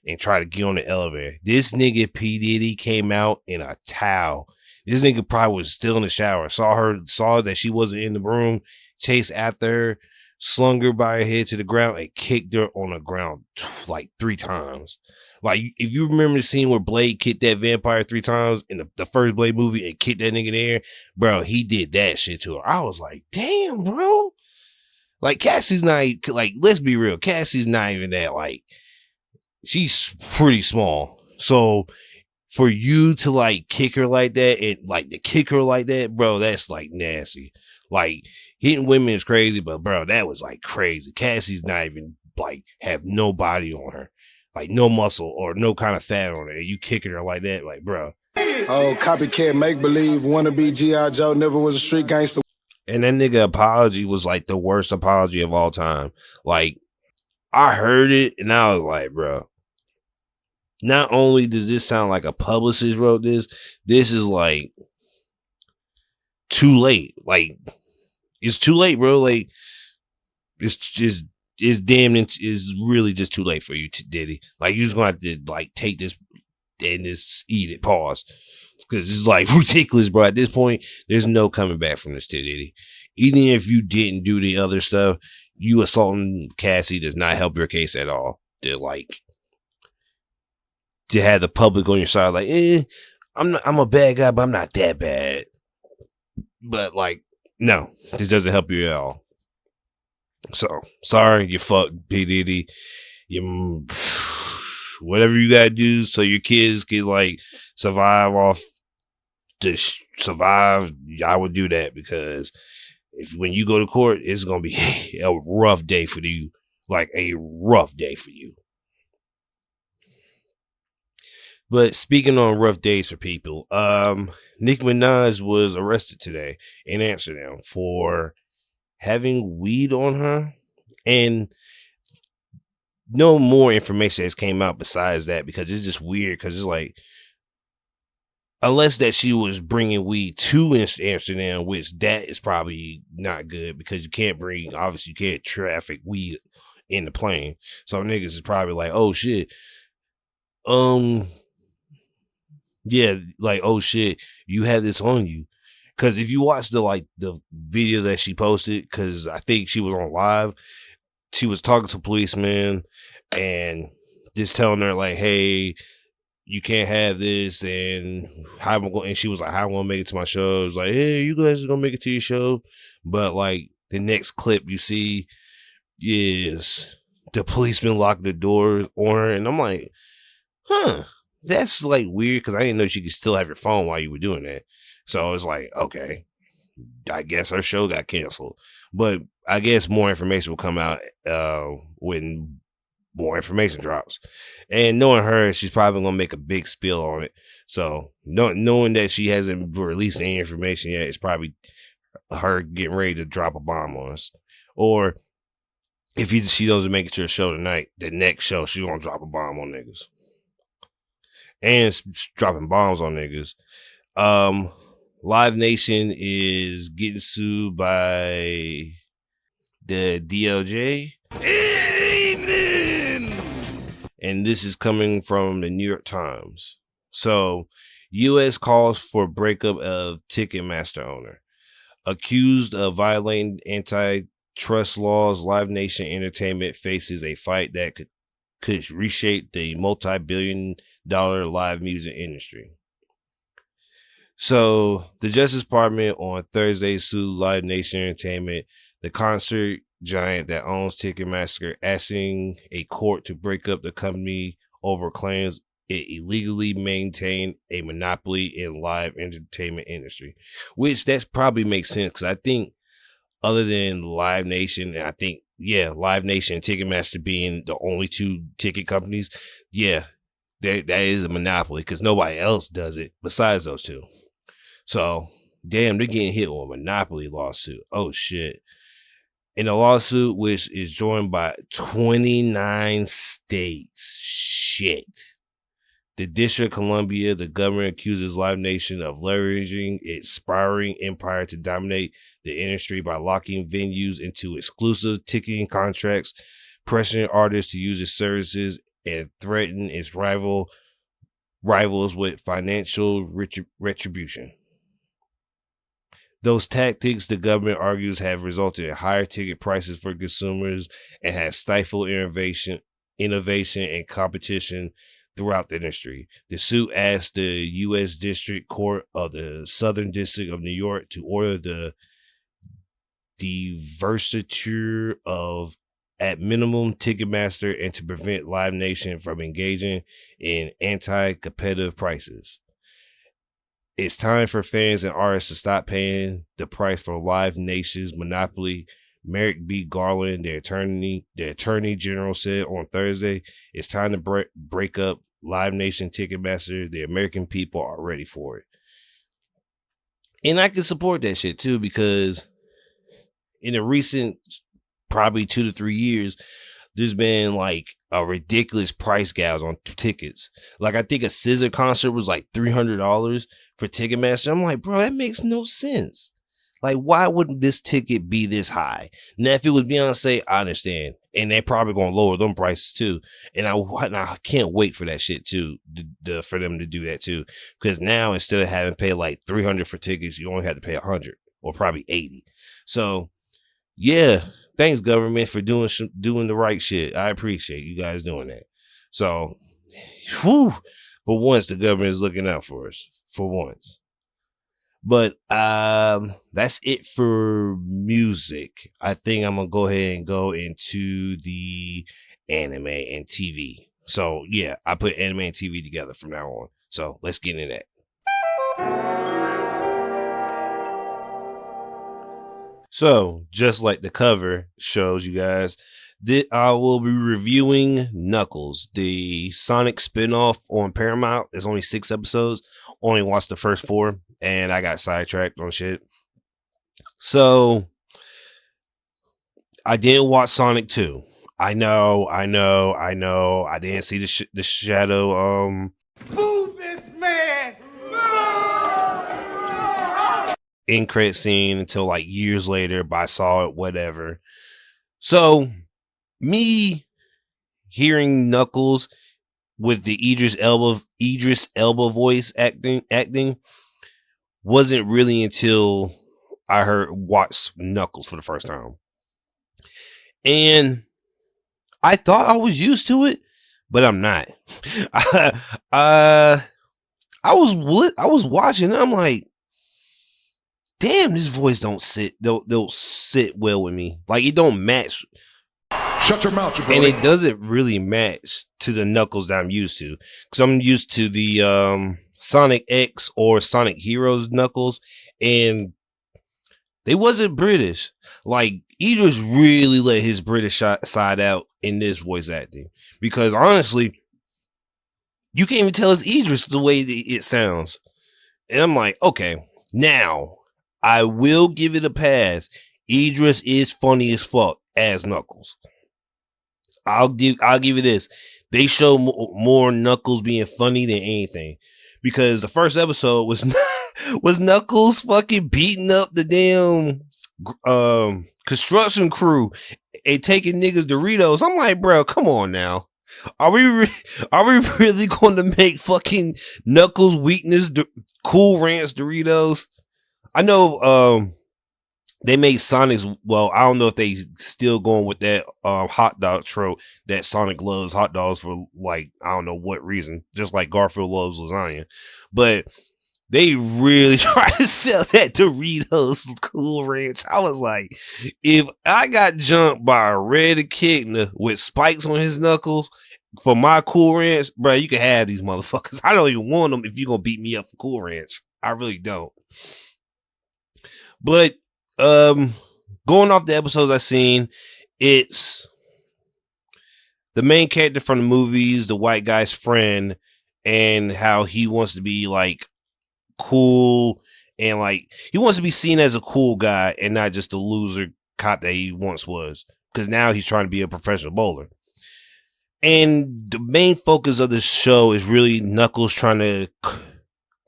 and tried to get on the elevator. This nigga P. Diddy came out in a towel. This nigga probably was still in the shower. Saw that she wasn't in the room, chased after her, slung her by her head to the ground, and kicked her on the ground like 3 times. Like, if you remember the scene where Blade kicked that vampire 3 times in the first Blade movie and kicked that nigga in the air, bro, he did that shit to her. I was like, damn, bro. Like, Cassie's not, like, let's be real. Cassie's not even that, like, she's pretty small. So for you to like kick her like that and like to kick her like that, bro, that's like nasty. Like, hitting women is crazy, but bro, that was like crazy. Cassie's not even like have no body on her, like no muscle or no kind of fat on her. And you kicking her like that, like, bro. Oh, copycat make believe wannabe G.I. Joe never was a street gangster. And that nigga apology was like the worst apology of all time. Like, I heard it and I was like, bro, not only does this sound like a publicist wrote this is like too late. Like, it's too late, bro. Like, it's really just too late for you, Diddy. Like, you're just gonna have to like take this and just eat it. Pause, because it's like ridiculous, bro. At this point, there's no coming back from this, Diddy. Even if you didn't do the other stuff, you assaulting Cassie does not help your case at all. They're like, to have the public on your side, like, I'm a bad guy, but I'm not that bad. But like, no, this doesn't help you at all. So sorry, you fucked P. Diddy. You whatever you gotta do so your kids can like survive. I would do that, because when you go to court, it's gonna be a rough day for you, like a rough day for you. But speaking on rough days for people, Nicki Minaj was arrested today in Amsterdam for having weed on her, and no more information has came out besides that, because it's just weird, because it's like, unless that she was bringing weed to Amsterdam, which that is probably not good, because obviously you can't traffic weed in the plane. So niggas is probably like, oh shit, yeah, like, oh shit, you have this on you. Because if you watch the video that she posted, because I think she was on live, she was talking to policemen and just telling her like, hey, you can't have this, and how am I going? And she was like, how am I gonna make it to my show? It was like, hey, you guys are gonna make it to your show. But like, the next clip you see is the policeman locking the door on her, and I'm like, huh. That's like weird, because I didn't know you could still have your phone while you were doing that. So it's like, okay, I guess her show got canceled. But I guess more information will come out when more information drops. And knowing her, she's probably going to make a big spiel on it. So knowing that she hasn't released any information yet, it's probably her getting ready to drop a bomb on us. Or if she doesn't make it to her show tonight, the next show, she's going to drop a bomb on niggas. And dropping bombs on niggas. Live Nation is getting sued by the DOJ. Amen. And this is coming from the New York Times. So, U.S. calls for breakup of Ticketmaster owner. Accused of violating antitrust laws, Live Nation Entertainment faces a fight that could reshape the multi-billion-dollar live music industry. So, the Justice Department on Thursday sued Live Nation Entertainment, the concert giant that owns Ticketmaster, asking a court to break up the company over claims it illegally maintained a monopoly in live entertainment industry, which that probably makes sense because I think other than Live Nation, and I think, Live Nation and Ticketmaster being the only two ticket companies, that is a monopoly because nobody else does it besides those two. So, damn, they're getting hit with a monopoly lawsuit. Oh, shit. In a lawsuit which is joined by 29 states. Shit. The District of Columbia, the government accuses Live Nation of leveraging its sprawling empire to dominate the industry by locking venues into exclusive ticketing contracts, pressuring artists to use its services, and threaten its rivals with financial retribution. Those tactics, the government argues, have resulted in higher ticket prices for consumers and has stifled innovation and competition throughout the industry. The suit asked the U.S. District Court of the Southern District of New York to order the divestiture of, at minimum, Ticketmaster and to prevent Live Nation from engaging in anti-competitive prices. It's time for fans and artists to stop paying the price for Live Nation's monopoly, Merrick B. Garland, the attorney general, said on Thursday. It's time to break up Live Nation Ticketmaster. The American people are ready for it. And I can support that shit too, because in the recent probably 2 to 3 years, there's been like a ridiculous price gouge on tickets. Like I think a SZA concert was like $300 for Ticketmaster. I'm like, bro, that makes no sense. Like, why wouldn't this ticket be this high? Now, if it was Beyonce, I understand. And they're probably going to lower them prices too. And I can't wait for that shit too, for them to do that too. Because now, instead of having to pay like $300 for tickets, you only have to pay $100 or probably $80. So, yeah, thanks government for doing the right shit. I appreciate you guys doing that. So, for once, the government is looking out for us. For once. But that's it for music. I think I'm gonna go ahead and go into the anime and TV. So yeah, I put anime and TV together from now on. So let's get into that. So just like the cover shows you guys, I will be reviewing Knuckles, the Sonic spinoff on Paramount. There's only 6 episodes. Only watched the first 4, and I got sidetracked on shit. So I didn't watch Sonic 2. I know. I didn't see the shadow. Move this man! End credit scene until like years later, but I saw it. Whatever. So me hearing Knuckles with the Idris Elba voice acting wasn't really until I watched Knuckles for the first time. And I thought I was used to it, but I'm not. I was watching and I'm like, damn, this voice don't sit well with me. Like it don't match. Shut your mouth, jabroni. And it doesn't really match to the Knuckles that I'm used to. Because I'm used to the Sonic X or Sonic Heroes Knuckles. And they wasn't British. Like, Idris really let his British side out in this voice acting. Because honestly, you can't even tell it's Idris the way that it sounds. And I'm like, okay, now I will give it a pass. Idris is funny as fuck as Knuckles. I'll give you this. They show more Knuckles being funny than anything, because the first episode was Knuckles fucking beating up the damn construction crew and taking niggas Doritos. I'm like, bro, come on now. Are we really going to make fucking Knuckles weakness Cool Ranch Doritos? I know they made Sonic's. Well, I don't know if they still going with that hot dog trope that Sonic loves hot dogs for like I don't know what reason, just like Garfield loves lasagna, but they really try to sell that Doritos Cool Ranch. I was like, if I got jumped by a red echidna with spikes on his knuckles for my Cool Ranch, bro, you can have these motherfuckers. I don't even want them if you're gonna beat me up for Cool Ranch. I really don't. But going off the episodes I've seen, it's the main character from the movies, the white guy's friend, and how he wants to be like cool and like he wants to be seen as a cool guy and not just a loser cop that he once was, because now he's trying to be a professional bowler. And the main focus of this show is really Knuckles trying to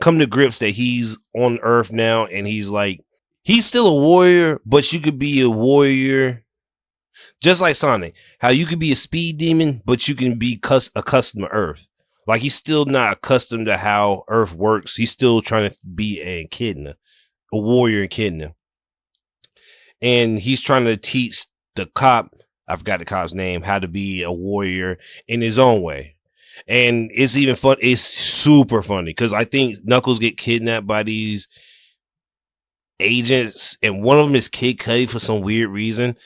come to grips that he's on Earth now, and he's like, he's still a warrior, but you could be a warrior just like Sonic, how you could be a speed demon, but you can be accustomed to Earth. Like, he's still not accustomed to how Earth works. He's still trying to be an echidna, a warrior echidna. And he's trying to teach the cop, I forgot the cop's name, how to be a warrior in his own way. And it's even fun. It's super funny because I think Knuckles get kidnapped by these agents, and one of them is Kid Cudi for some weird reason.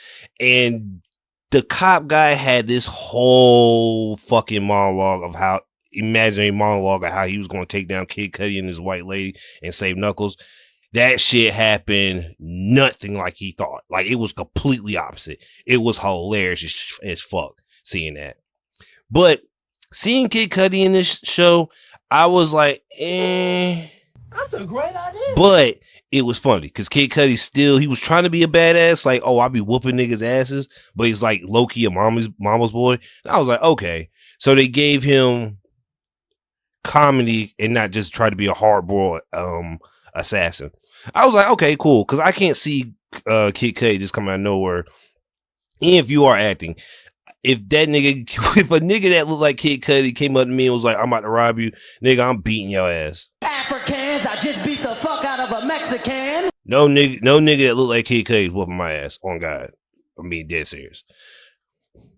And the cop guy had this whole fucking monologue of how, imaginary monologue of how he was going to take down Kid Cudi and his white lady and save Knuckles. That shit happened nothing like he thought. Like, it was completely opposite. It was hilarious as fuck seeing that. But seeing Kid Cudi in this show, I was like, That's a great idea. But it was funny because Kid Cudi still, he was trying to be a badass. Like, oh, I'll be whooping niggas' asses. But he's like low-key a mama's boy. And I was like, okay. So they gave him comedy and not just try to be a hard-boiled assassin. I was like, okay, cool. Because I can't see Kid Cudi just coming out of nowhere. And if you are acting, if a nigga that looked like Kid Cudi came up to me and was like, I'm about to rob you, nigga, I'm beating your ass. Africans, I just beat the fuck out of a Mexican. No nigga that looked like Kid Cudi is whooping my ass. On God. I'm being dead serious.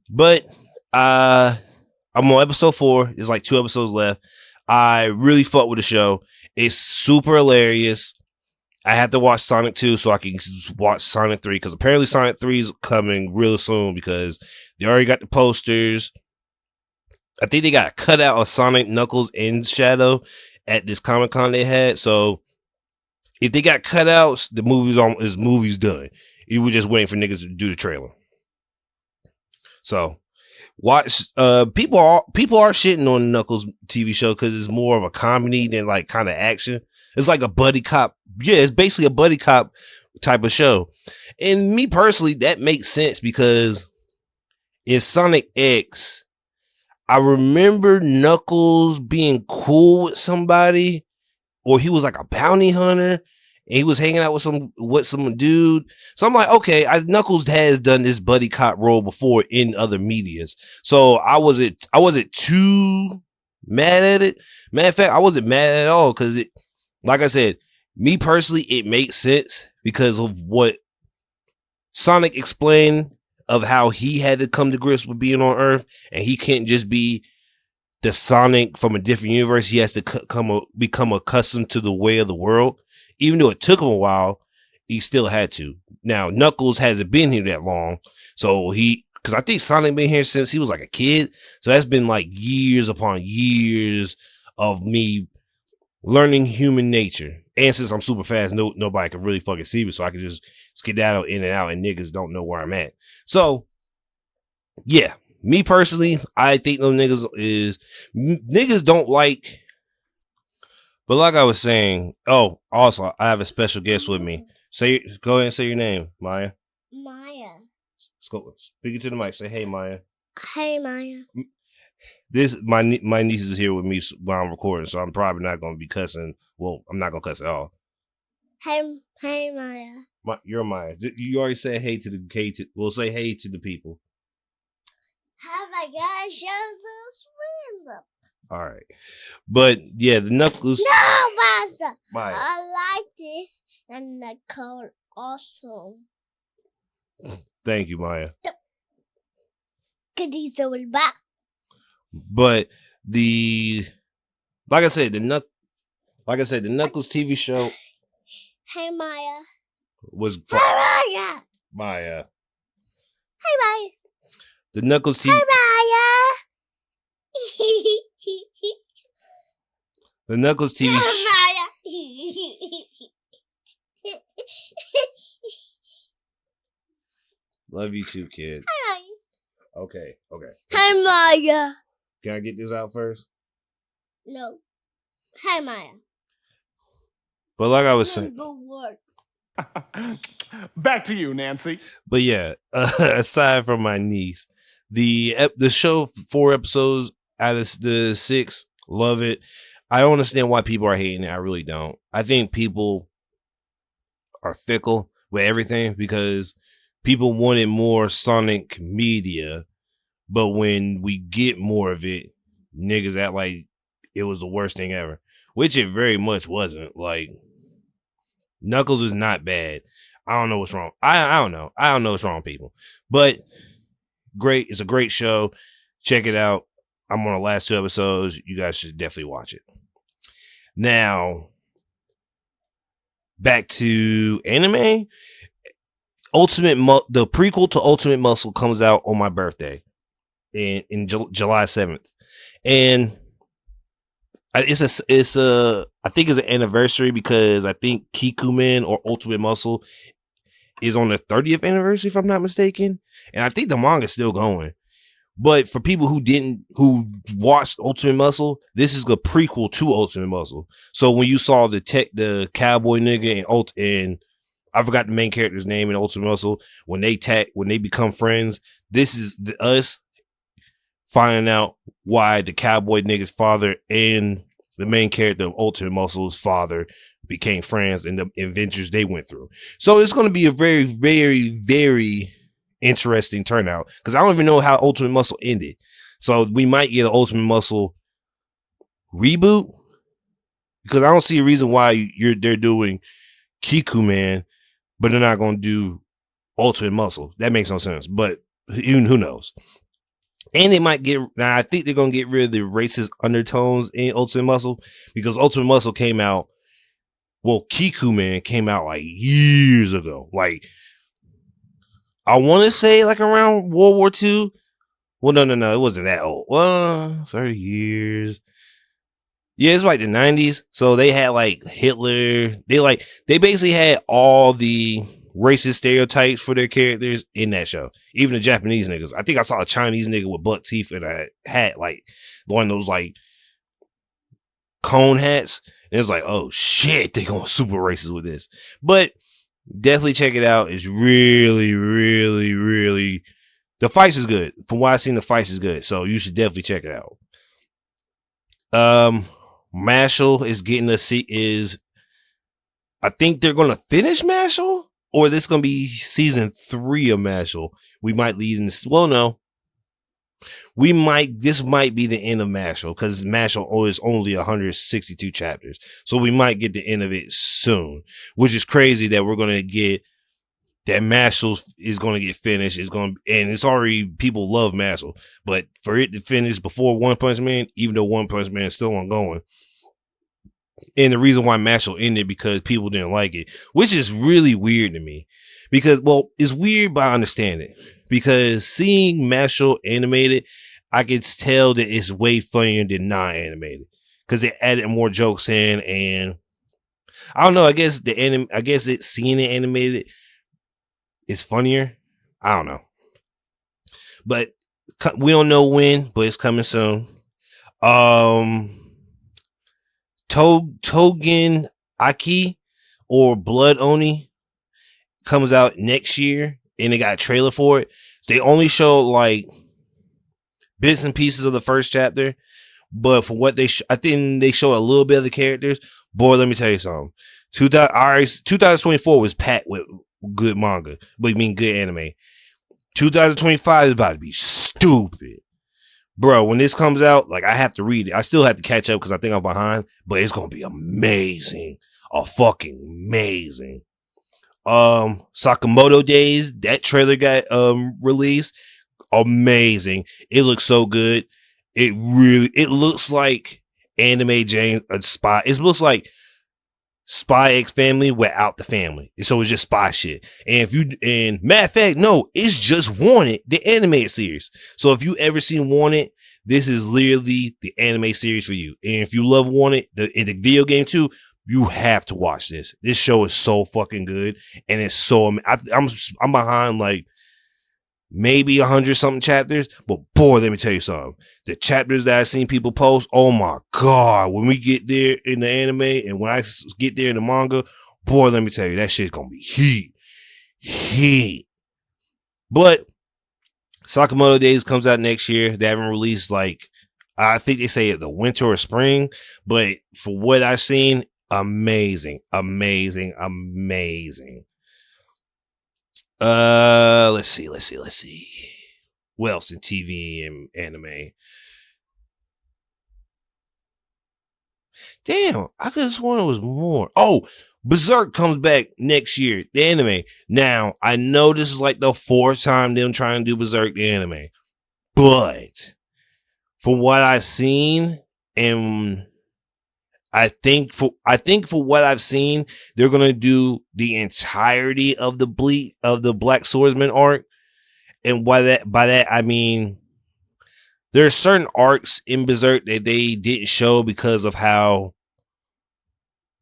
But I'm on episode 4. There's like 2 episodes left. I really fuck with the show. It's super hilarious. I have to watch Sonic 2 so I can watch Sonic 3, because apparently Sonic 3 is coming real soon because they already got the posters. I think they got a cutout of Sonic, Knuckles, and Shadow at this Comic-Con they had. So if they got cutouts, the movie's done. You were just waiting for niggas to do the trailer. So watch. People are shitting on Knuckles TV show because it's more of a comedy than like kind of action. It's like a buddy cop. Yeah, it's basically a buddy cop type of show. And me personally, that makes sense because in Sonic X, I remember Knuckles being cool with somebody, or he was like a bounty hunter and he was hanging out with some dude. So I'm like, okay, Knuckles has done this buddy cop role before in other medias. So I wasn't too mad at it. Matter of fact, I wasn't mad at all because it, like I said, me personally, it makes sense because of what Sonic explained of how he had to come to grips with being on Earth, and he can't just be the Sonic from a different universe. He has to become accustomed to the way of the world. Even though it took him a while, he still had to. Now, Knuckles hasn't been here that long, so because I think Sonic been here since he was like a kid, so that's been like years upon years of me learning human nature. And since I'm super fast, nobody can really fucking see me, so I can just skedaddle in and out, and niggas don't know where I'm at. So, yeah, me personally, I think those niggas don't like. But like I was saying, oh, also, I have a special guest with me. Go ahead and say your name, Maya. Maya. Let's go. Speak it to the mic. Say, hey, Maya. Hey, Maya. My niece is here with me while I'm recording, so I'm probably not going to be cussing. Well, I'm not going to cuss at all. Hey, Maya. You're Maya. You already said hey to the we'll say hey to the people. Oh my gosh, show those random. All right, but yeah, the Knuckles. No, Master. Maya. I like this and the color awesome. Thank you, Maya. But like I said, the Knuckles TV show. Hey Maya. Was Maya. Maya. Hey Maya. The Knuckles TV. Hey Maya. The Knuckles TV. Maya. Love you too, kid. Hi. Okay. Hi, Maya. Can I get this out first? No. Hi, Maya. But like I was saying. Back to you, Nancy. But yeah, aside from my niece, the show 4 episodes out of the 6, love it. I don't understand why people are hating it. I really don't. I think people are fickle with everything because people wanted more Sonic media, but when we get more of it, niggas act like it was the worst thing ever, which it very much wasn't. Like, Knuckles is not bad. I don't know what's wrong. I don't know. I don't know what's wrong with people, but great. It's a great show. Check it out. I'm on the last 2 episodes. You guys should definitely watch it. Now, back to anime. The prequel to Ultimate Muscle comes out on my birthday in July 7th, and I think it's an anniversary because I think Kikuman or Ultimate Muscle is on the 30th anniversary if I'm not mistaken, and I think the manga is still going. But for people who watched Ultimate Muscle, this is the prequel to Ultimate Muscle. So when you saw the cowboy nigga and I forgot the main character's name in Ultimate Muscle, when they become friends, this is us finding out why the cowboy nigga's father and the main character of Ultimate Muscle's father became friends and the adventures they went through. So it's going to be a very, very, very interesting turnout because I don't even know how Ultimate Muscle ended. So we might get an Ultimate Muscle reboot because I don't see a reason why they're doing Kikuman, but they're not going to do Ultimate Muscle. That makes no sense. But who knows? And they might I think they're going to get rid of the racist undertones in Ultimate Muscle because Ultimate Muscle came out, Kikuman came out like years ago. Like, I want to say like around World War II. Well, no, it wasn't that old. Well, 30 years. Yeah, it's like the 90s. So they had like Hitler. They basically had all the racist stereotypes for their characters in that show. Even the Japanese niggas. I think I saw a Chinese nigga with buck teeth and a hat, like one of those like cone hats. And it's like, oh shit, they going super racist with this. But definitely check it out. It's really, really, really. The fights is good. From what I've seen, the fights is good. So you should definitely check it out. Mashal is getting I think they're gonna finish Mashal, or this is gonna be season 3 of Mashal. We might lead in this. Well, no. This might be the end of Mashal because Mashal is only 162 chapters. So we might get the end of it soon, which is crazy that we're going to get that Mashal is going to get finished. And it's already, people love Mashal, but for it to finish before One Punch Man, even though One Punch Man is still ongoing. And the reason why Mashal ended because people didn't like it, which is really weird to me because, it's weird, but I understand it. Because seeing Mashal animated, I could tell that it's way funnier than non-animated. Because they added more jokes in, and I don't know. I guess seeing it animated is funnier. I don't know, but we don't know when, but it's coming soon. Togen Aki or Blood Oni comes out next year. And they got a trailer for it. They only show like bits and pieces of the first chapter, but for what I think they show a little bit of the characters. Boy, let me tell you something. 2024 was packed with good manga, but good anime. 2025 is about to be stupid, bro. When this comes out, like I have to read it. I still have to catch up because I think I'm behind, but it's gonna be amazing, fucking amazing. Sakamoto Days, that trailer got released. Amazing. It looks so good. It looks like Anime Jane Spy. It looks like Spy X Family without the family. So it's just spy shit. And matter of fact, no, it's just Wanted, the animated series. So if you ever seen Wanted, this is literally the anime series for you. And if you love Wanted, the video game too, you have to watch this. This show is so fucking good, and it's so I'm behind like maybe 100 something chapters, but boy, let me tell you something. The chapters that I've seen people post, oh my god, when we get there in the anime and when I get there in the manga, boy, let me tell you, that shit's gonna be heat. But Sakamoto Days comes out next year. They haven't released, like, I think they say the winter or spring, but for what I've seen, amazing. Let's see. What else in TV and anime? Damn, I could have sworn it was more. Oh, Berserk comes back next year, the anime. Now, I know this is like the 4th time them trying to do Berserk, the anime. But from what I've seen, and I think for what I've seen, they're gonna do the entirety of the Black Swordsman arc. And by that I mean there are certain arcs in Berserk that they didn't show because of how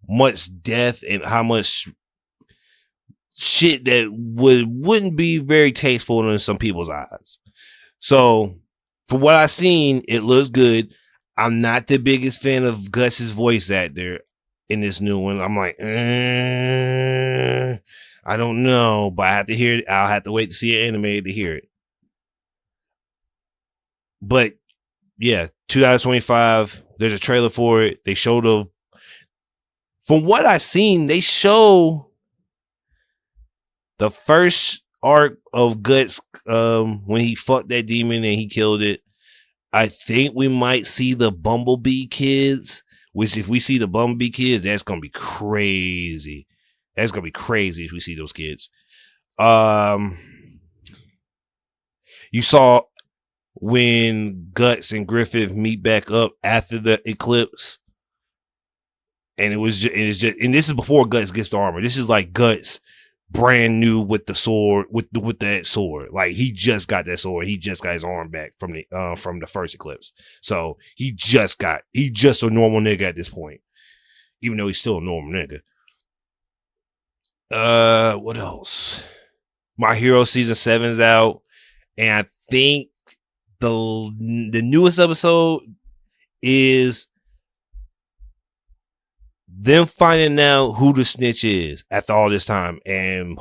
much death and how much shit that wouldn't be very tasteful in some people's eyes. So for what I've seen, it looks good. I'm not the biggest fan of Gus's voice actor in this new one. I'm like, I don't know, but I have to hear it. I'll have to wait to see it animated to hear it. But yeah, 2025, there's a trailer for it. They showed from what I've seen, they show the first arc of Guts when he fucked that demon and he killed it. I think we might see the Bumblebee kids, which if we see the Bumblebee kids, that's going to be crazy. That's going to be crazy if we see those kids. You saw when Guts and Griffith meet back up after the eclipse. And and this is before Guts gets the armor. This is like Guts brand new with the sword, with that sword. Like he just got that sword. He just got his arm back from the first eclipse. So he just a normal nigga at this point. Even though he's still a normal nigga. What else? My Hero season 7's out. And I think the newest episode is them finding out who the snitch is after all this time and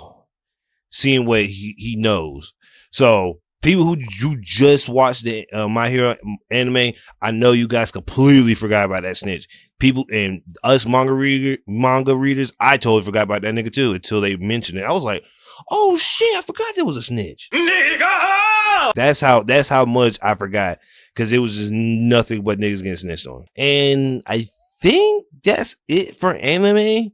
seeing what he knows. So people who you just watched the My Hero anime, I know you guys completely forgot about that snitch. People and us manga readers, I totally forgot about that nigga too until they mentioned it. I was like, oh shit, I forgot there was a snitch. Nigga! That's how much I forgot, because it was just nothing but niggas getting snitched on. And I think that's it for anime.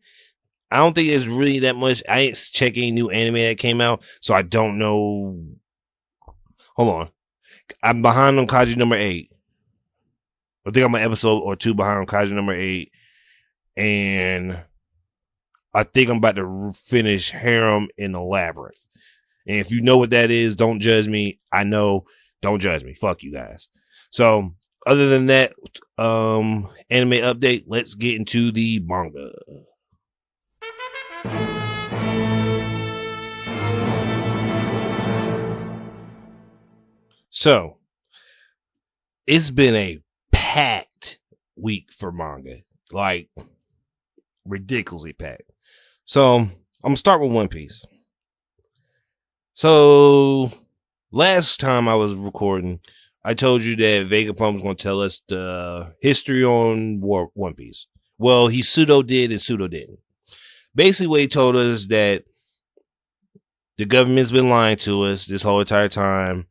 I don't think it's really that much. I ain't checking any new anime that came out, so I don't know. Hold on. I'm behind on Kaiju number 8. I think I'm an episode or 2 behind on Kaiju number 8. And I think I'm about to finish Harem in the Labyrinth. And if you know what that is, don't judge me. I know, don't judge me. Fuck you guys. So other than that, anime update, let's get into the manga. So it's been a packed week for manga, like ridiculously packed. So I'm gonna start with One Piece. So last time I was recording, I told you that Vegapunk was going to tell us the history on One Piece. Well, he pseudo did and pseudo didn't. Basically, what he told us that the government's been lying to us this whole entire time.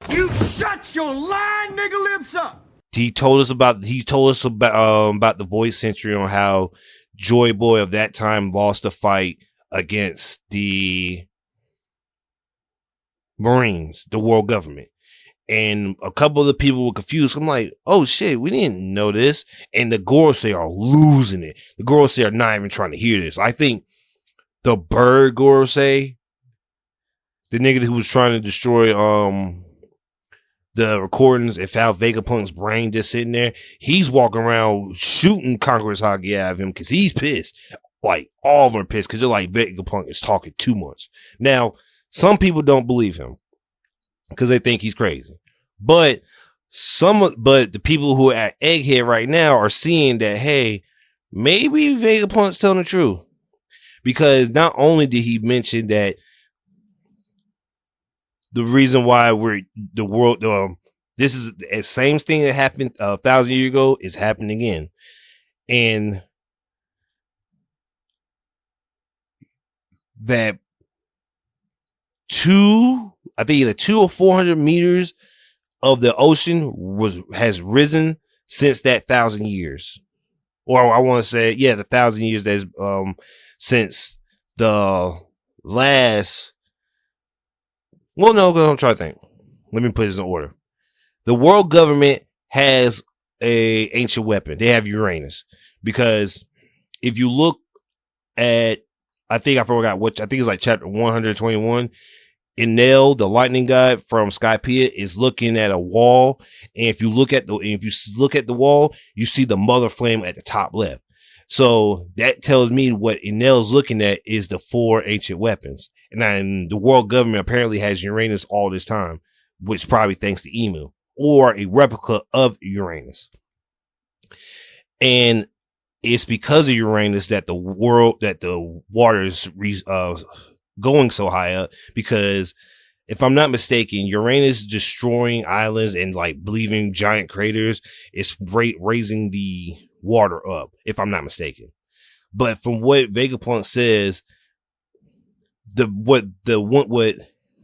You shut your lying nigga lips up. He told us about the voice century, on how Joy Boy of that time lost a fight against the Marines, the world government. And a couple of the people were confused. I'm like, oh shit, we didn't know this. And the Gorosei are losing it. The Gorosei are not even trying to hear this. I think the bird Gorosei, the nigga who was trying to destroy the recordings and found Vegapunk's brain just sitting there, he's walking around shooting Conqueror's Haki out of him because he's pissed. Like, all of them are pissed because they're like, Vegapunk is talking too much. Now, some people don't believe him because they think he's crazy. But the people who are at Egghead right now are seeing that, hey, maybe Vegapunk's telling the truth. Because not only did he mention that the reason why this is the same thing that happened 1,000 years ago is happening again. And that I think either 200 or 400 meters of the ocean has risen since that 1,000 years. Or I want to say, the 1,000 years that's since the last. Well, no, I'm trying to think. Let me put this in order. The world government has a ancient weapon. They have Uranus. Because if you look at, I think it's like chapter 121. Enel, the lightning god from Skypiea, is looking at a wall, and if you look at the wall, you see the mother flame at the top left. So that tells me what Enel's looking at is the 4 ancient weapons, and the world government apparently has Uranus all this time, which probably thanks to Emu or a replica of Uranus. And it's because of Uranus that the water is going so high up, because if I'm not mistaken, Uranus destroying islands and like leaving giant craters is raising the water up, if I'm not mistaken. But from what Vegapunk says, the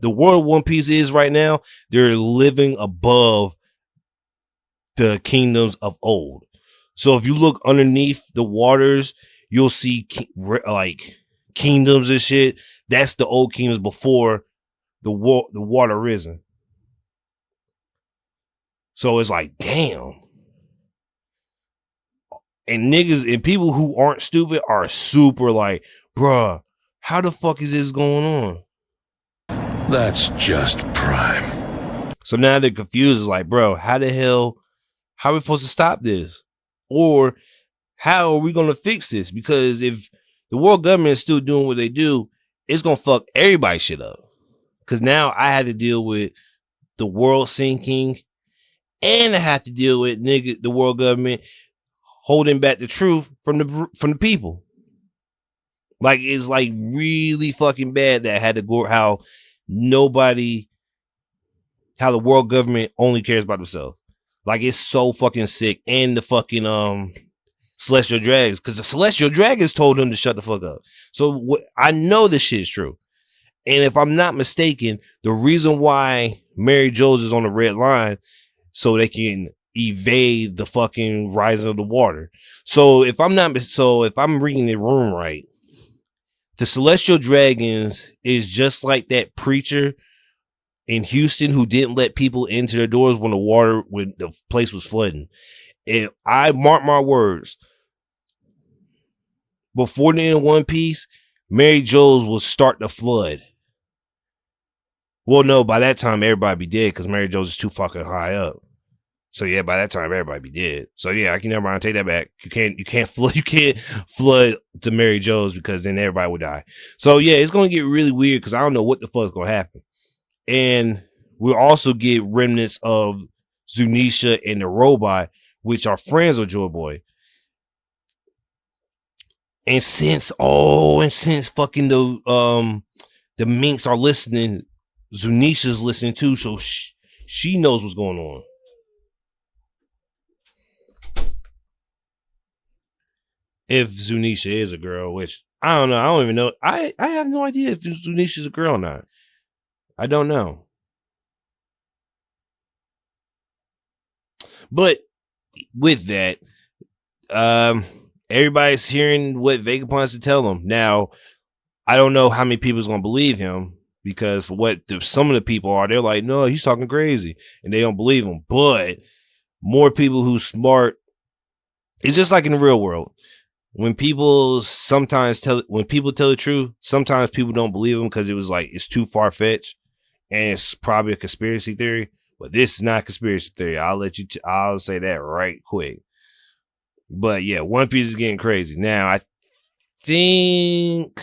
world of One Piece is right now, they're living above the kingdoms of old. So if you look underneath the waters, you'll see like kingdoms and shit. That's the old kingdoms before the water risen. So it's like, damn. And niggas and people who aren't stupid are super like, bruh, how the fuck is this going on? That's just prime. So now they're confused. It's like, bro, how are we supposed to stop this? Or how are we going to fix this? Because if the world government is still doing what they do, it's going to fuck everybody's shit up. Because now I have to deal with the world sinking, and I have to deal with the world government holding back the truth from the people. Like, it's like really fucking bad that had to go, how the world government only cares about themselves. Like, it's so fucking sick. And the fucking Celestial Dragons, because the Celestial Dragons told them to shut the fuck up. So I know this shit is true. And if I'm not mistaken, the reason why Mary Jones is on the red line, so they can evade the fucking rising of the water. So if I'm reading the room right, the Celestial Dragons is just like that preacher in Houston who didn't let people into their doors when the place was flooding. If I mark my words, before the end of One Piece, Mary Jones will start the flood. Well, no, by that time everybody be dead because Mary Jones is too fucking high up. So yeah, by that time everybody be dead. So yeah, I can never mind take that back. You can't flood to Mary Jones because then everybody would die. So yeah, it's gonna get really weird because I don't know what the fuck's gonna happen. And we'll also get remnants of Zunisha and the robot, which are friends of Joy Boy. And since fucking the minks are listening, Zunisha's listening too, so she knows what's going on. If Zunisha is a girl, which I don't know, I don't even know. I have no idea if Zunisha's a girl or not. I don't know. But with that, everybody's hearing what Vegapunk has to tell them. Now, I don't know how many people's gonna believe him because for what some of the people are, they're like, no, he's talking crazy, and they don't believe him. But more people who smart, it's just like in the real world. When people when people tell the truth, sometimes people don't believe them because it was like it's too far fetched and it's probably a conspiracy theory. But this is not a conspiracy theory. I'll say that right quick. But yeah, One Piece is getting crazy now. I think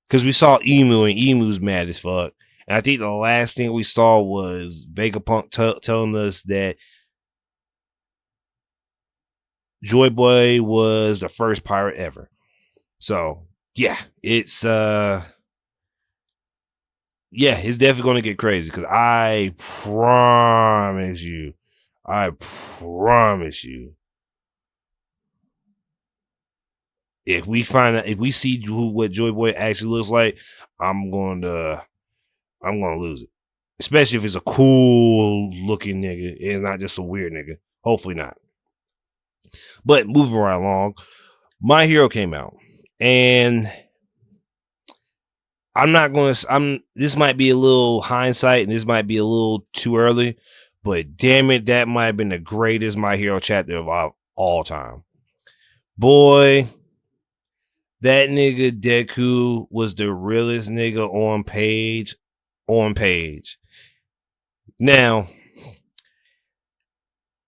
because we saw Emu and Emu's mad as fuck, and I think the last thing we saw was Vegapunk telling us that Joy Boy was the first pirate ever. So yeah, it's definitely going to get crazy because I promise you, if we see what Joy Boy actually looks like, I'm going to lose it. Especially if it's a cool looking nigga and not just a weird nigga. Hopefully not. But moving right along, My Hero came out, and this might be a little hindsight and this might be a little too early, but damn it, that might have been the greatest My Hero chapter of all time. Boy, that nigga Deku was the realest nigga on page. Now,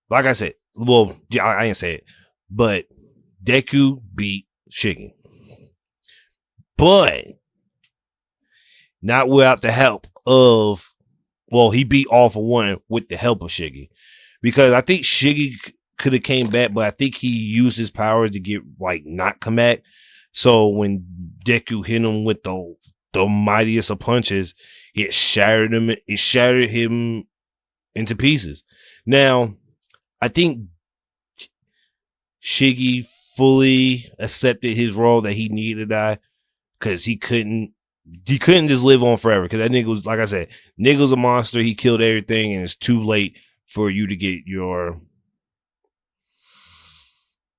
like I said, well, I didn't say it, but Deku beat Shiggy. But not without the help of, well, he beat All For One with the help of Shiggy. Because I think Shiggy could have came back, but I think he used his powers to get, like, not come back. So when Deku hit him with the mightiest of punches, it shattered him into pieces. Now, I think Shiggy fully accepted his role that he needed to die because he couldn't just live on forever because that nigga was, like I said, nigga's a monster. He killed everything, and it's too late for you to get your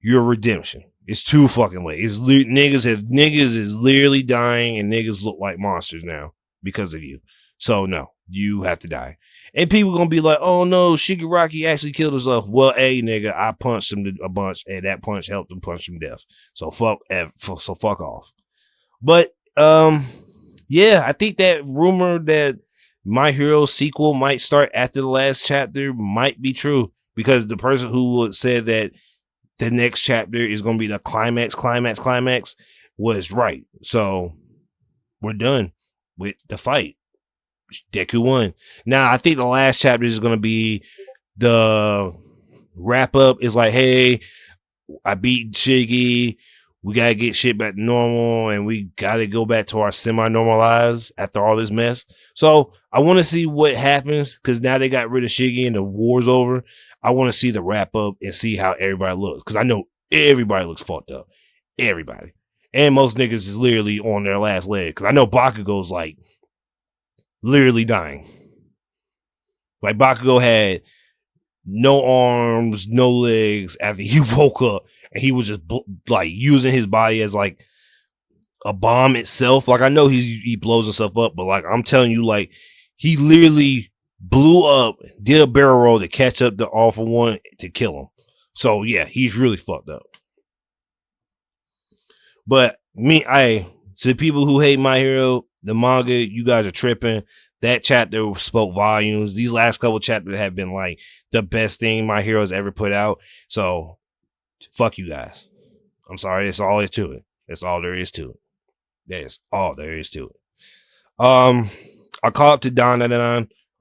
redemption. It's too fucking late. Niggas is literally dying, and niggas look like monsters now because of you. So no, you have to die. And people gonna be like, oh no, Shigaraki actually killed himself. Well, nigga, I punched him a bunch, and that punch helped him punch him death. So fuck off. But yeah, I think that rumor that My Hero sequel might start after the last chapter might be true because the person who said that the next chapter is going to be the climax was right. So we're done with the fight. Deku won. Now I think the last chapter is going to be the wrap up. Is like, hey, I beat Shiggy. We got to get shit back to normal, and we got to go back to our semi-normal lives after all this mess. So I want to see what happens because now they got rid of Shiggy and the war's over. I want to see the wrap up and see how everybody looks because I know everybody looks fucked up. Everybody. And most niggas is literally on their last leg because I know Bakugo's like literally dying. Like Bakugo had no arms, no legs after he woke up. And he was just like using his body as like a bomb itself. Like I know he blows himself up, but like I'm telling you, like he literally blew up, did a barrel roll to catch up the All For One to kill him. So yeah, he's really fucked up. But to the people who hate My Hero, the manga, you guys are tripping. That chapter spoke volumes. These last couple chapters have been like the best thing My Hero's ever put out. So fuck you guys. I'm sorry. That's all there is to it. That's all there is to it. That's all there is to it. I caught up to Dan.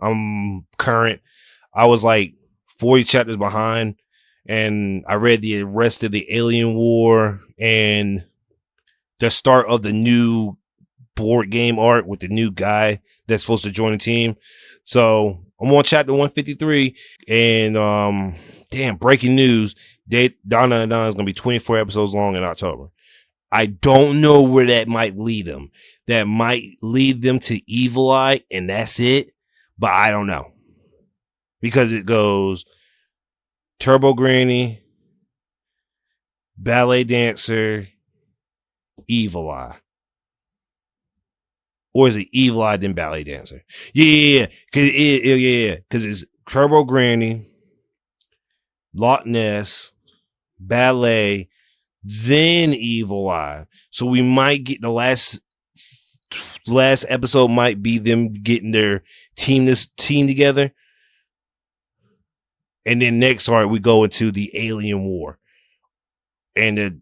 I'm current. I was like 40 chapters behind, and I read the rest of the Alien War and the start of the new board game art with the new guy that's supposed to join the team. So I'm on chapter 153, and damn, breaking news. Donna and Donna is going to be 24 episodes long in October. I don't know where that might lead them. That might lead them to Evil Eye, and that's it. But I don't know. Because it goes Turbo Granny, Ballet Dancer, Evil Eye. Or is it Evil Eye then Ballet Dancer? Yeah. Because it's Turbo Granny, Loch Ness, Ballet, then Evil Eye. So we might get the last episode might be them getting their team together. And then next arc we go into the Alien War and the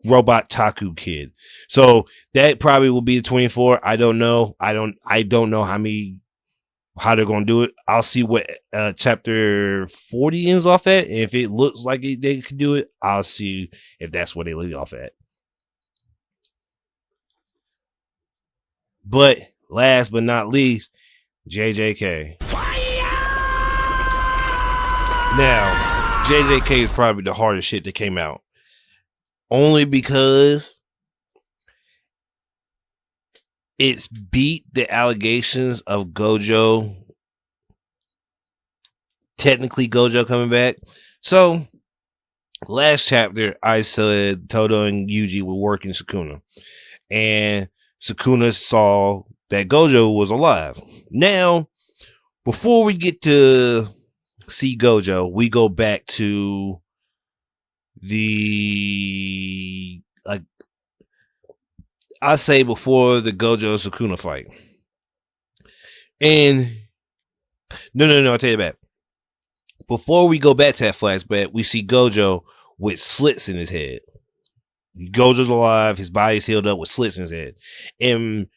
Robot Taku Kid. So that probably will be the 24. I don't know. I don't know how they're gonna do it. I'll see what chapter 40 ends off at. And if it looks like they could do it, I'll see if that's what they lead off at. But last but not least, JJK. Now, JJK is probably the hardest shit that came out. Only because it's beat the allegations of Gojo. Technically, Gojo coming back. So, last chapter, I said Todo and Yuji were working Sukuna. And Sukuna saw that Gojo was alive. Now, before we get to see Gojo, we go back to the I say before the Gojo Sukuna fight. And no, I'll tell you that. Before we go back to that flashback, we see Gojo with slits in his head. Gojo's alive, his body's healed up with slits in his head. And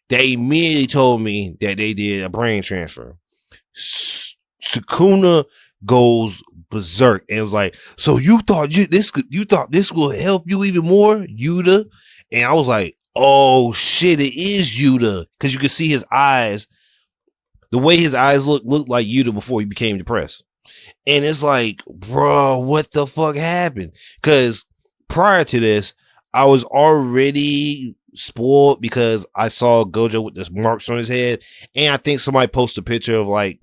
they immediately told me that they did a brain transfer. Sukuna goes berserk and was like, so you thought this will help you even more, Yuta? And I was like, oh shit, it is Yuta. Because you can see his eyes, the way his eyes looked like Yuta before he became depressed. And it's like, bro, what the fuck happened? Because prior to this, I was already spoiled because I saw Gojo with this marks on his head. And I think somebody posted a picture of like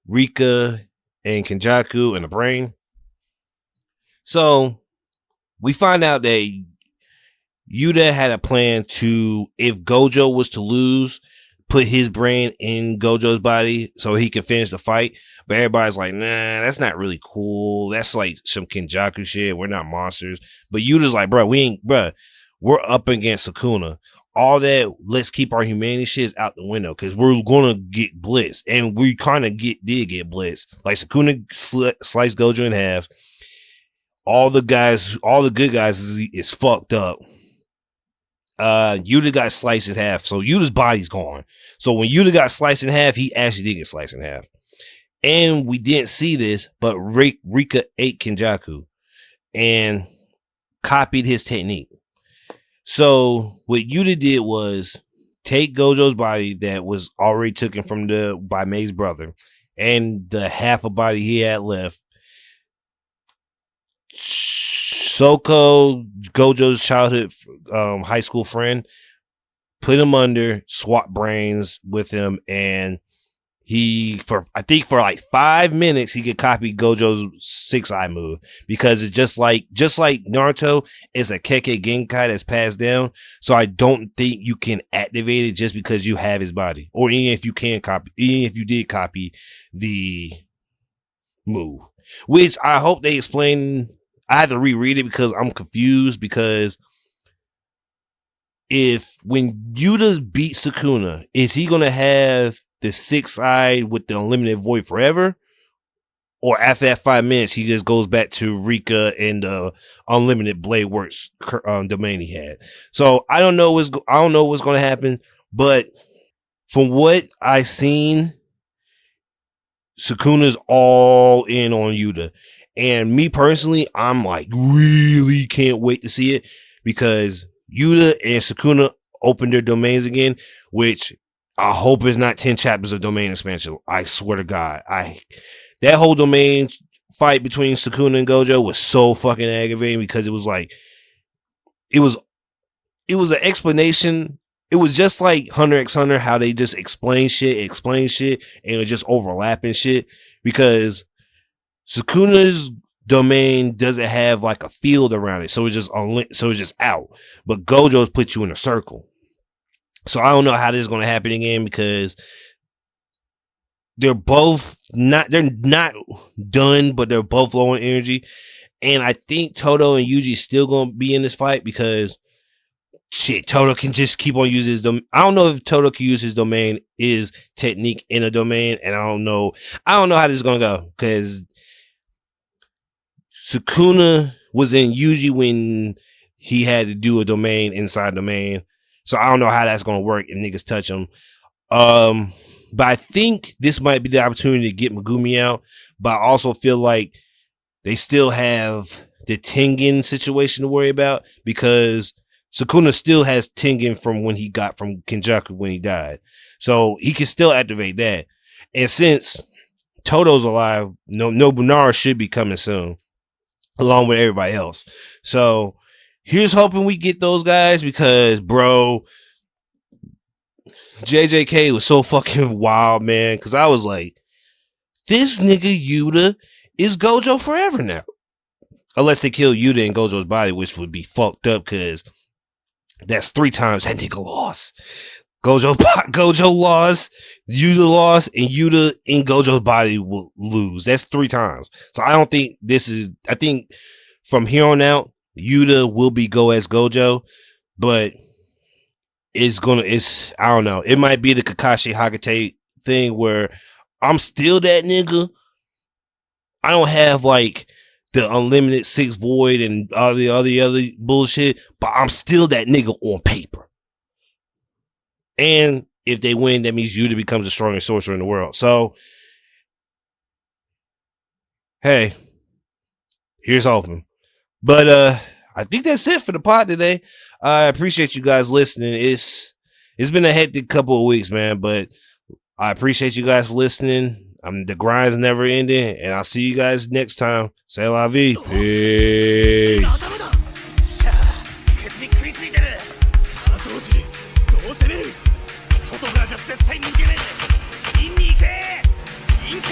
Rika and Kenjaku and the brain. So we find out that Yuta had a plan to, if Gojo was to lose, put his brain in Gojo's body so he can finish the fight. But everybody's like, nah, that's not really cool. That's like some Kenjaku shit. We're not monsters. But Yuta's like, bro, we're up against Sukuna. All that, let's keep our humanity shit out the window because we're gonna get blitzed, and we kind of did get blitzed. Like Sukuna sliced Gojo in half. All the good guys is fucked up. Yuta got sliced in half, so Yuta's body's gone. So when Yuta got sliced in half, he actually did get sliced in half. And we didn't see this, but Rika ate Kenjaku and copied his technique. So what Yuta did was take Gojo's body that was already taken by Mei's brother and the half a body he had left. Soko, Gojo's childhood high school friend, put him under, swap brains with him, and for like 5 minutes he could copy Gojo's 6-eye move because it's just like Naruto is a Kekkei Genkai that's passed down. So I don't think you can activate it just because you have his body, or even if you did copy the move, which I hope they explain. I had to reread it because I'm confused, because when Yuta beats Sukuna, is he gonna have the 6-eye with the unlimited void forever, or after that 5 minutes he just goes back to Rika and the unlimited blade works domain he had? So I don't know what's going to happen, but from what I've seen, Sukuna's all in on Yuta, and me personally, I'm like really can't wait to see it because Yuta and Sukuna opened their domains again, which I hope it's not 10 chapters of domain expansion. I swear to God. That whole domain fight between Sukuna and Gojo was so fucking aggravating because it was like, it was an explanation. It was just like Hunter x Hunter, how they just explain shit, and it was just overlapping shit, because Sukuna's domain doesn't have like a field around it. So it's just out, but Gojo's put you in a circle. So I don't know how this is going to happen again because they're not done, but they're both low on energy. And I think Todo and Yuji still going to be in this fight because shit, Todo can just keep on using his domain. I don't know if Todo can use his domain, his technique in a domain, and I don't know how this is going to go because Sukuna was in Yuji when he had to do a domain inside domain. So I don't know how that's going to work if niggas touch him. But I think this might be the opportunity to get Megumi out. But I also feel like they still have the Tengen situation to worry about because Sukuna still has Tengen from when he got from Kenjaku when he died. So he can still activate that. And since Todo's alive, Nobunara should be coming soon, along with everybody else. So here's hoping we get those guys because, bro, JJK was so fucking wild, man. Because I was like, this nigga Yuta is Gojo forever now. Unless they kill Yuta in Gojo's body, which would be fucked up because that's 3 times that nigga lost. Gojo lost, Yuta lost, and Yuta in Gojo's body will lose. That's 3 times. So I don't think I think from here on out, Yuta will be as Gojo, but I don't know. It might be the Kakashi Hagate thing where I'm still that nigga. I don't have like the unlimited 6 void and all the other bullshit, but I'm still that nigga on paper. And if they win, that means Yuta becomes the strongest sorcerer in the world. So, hey, here's hoping. But I think that's it for the pod today. I appreciate you guys listening. It's been a hectic couple of weeks, man, but I appreciate you guys for listening. The grind's never ending, and I'll see you guys next time. C'est la vie. Peace. 外側じゃ絶対逃げねえ。インに行け。インか。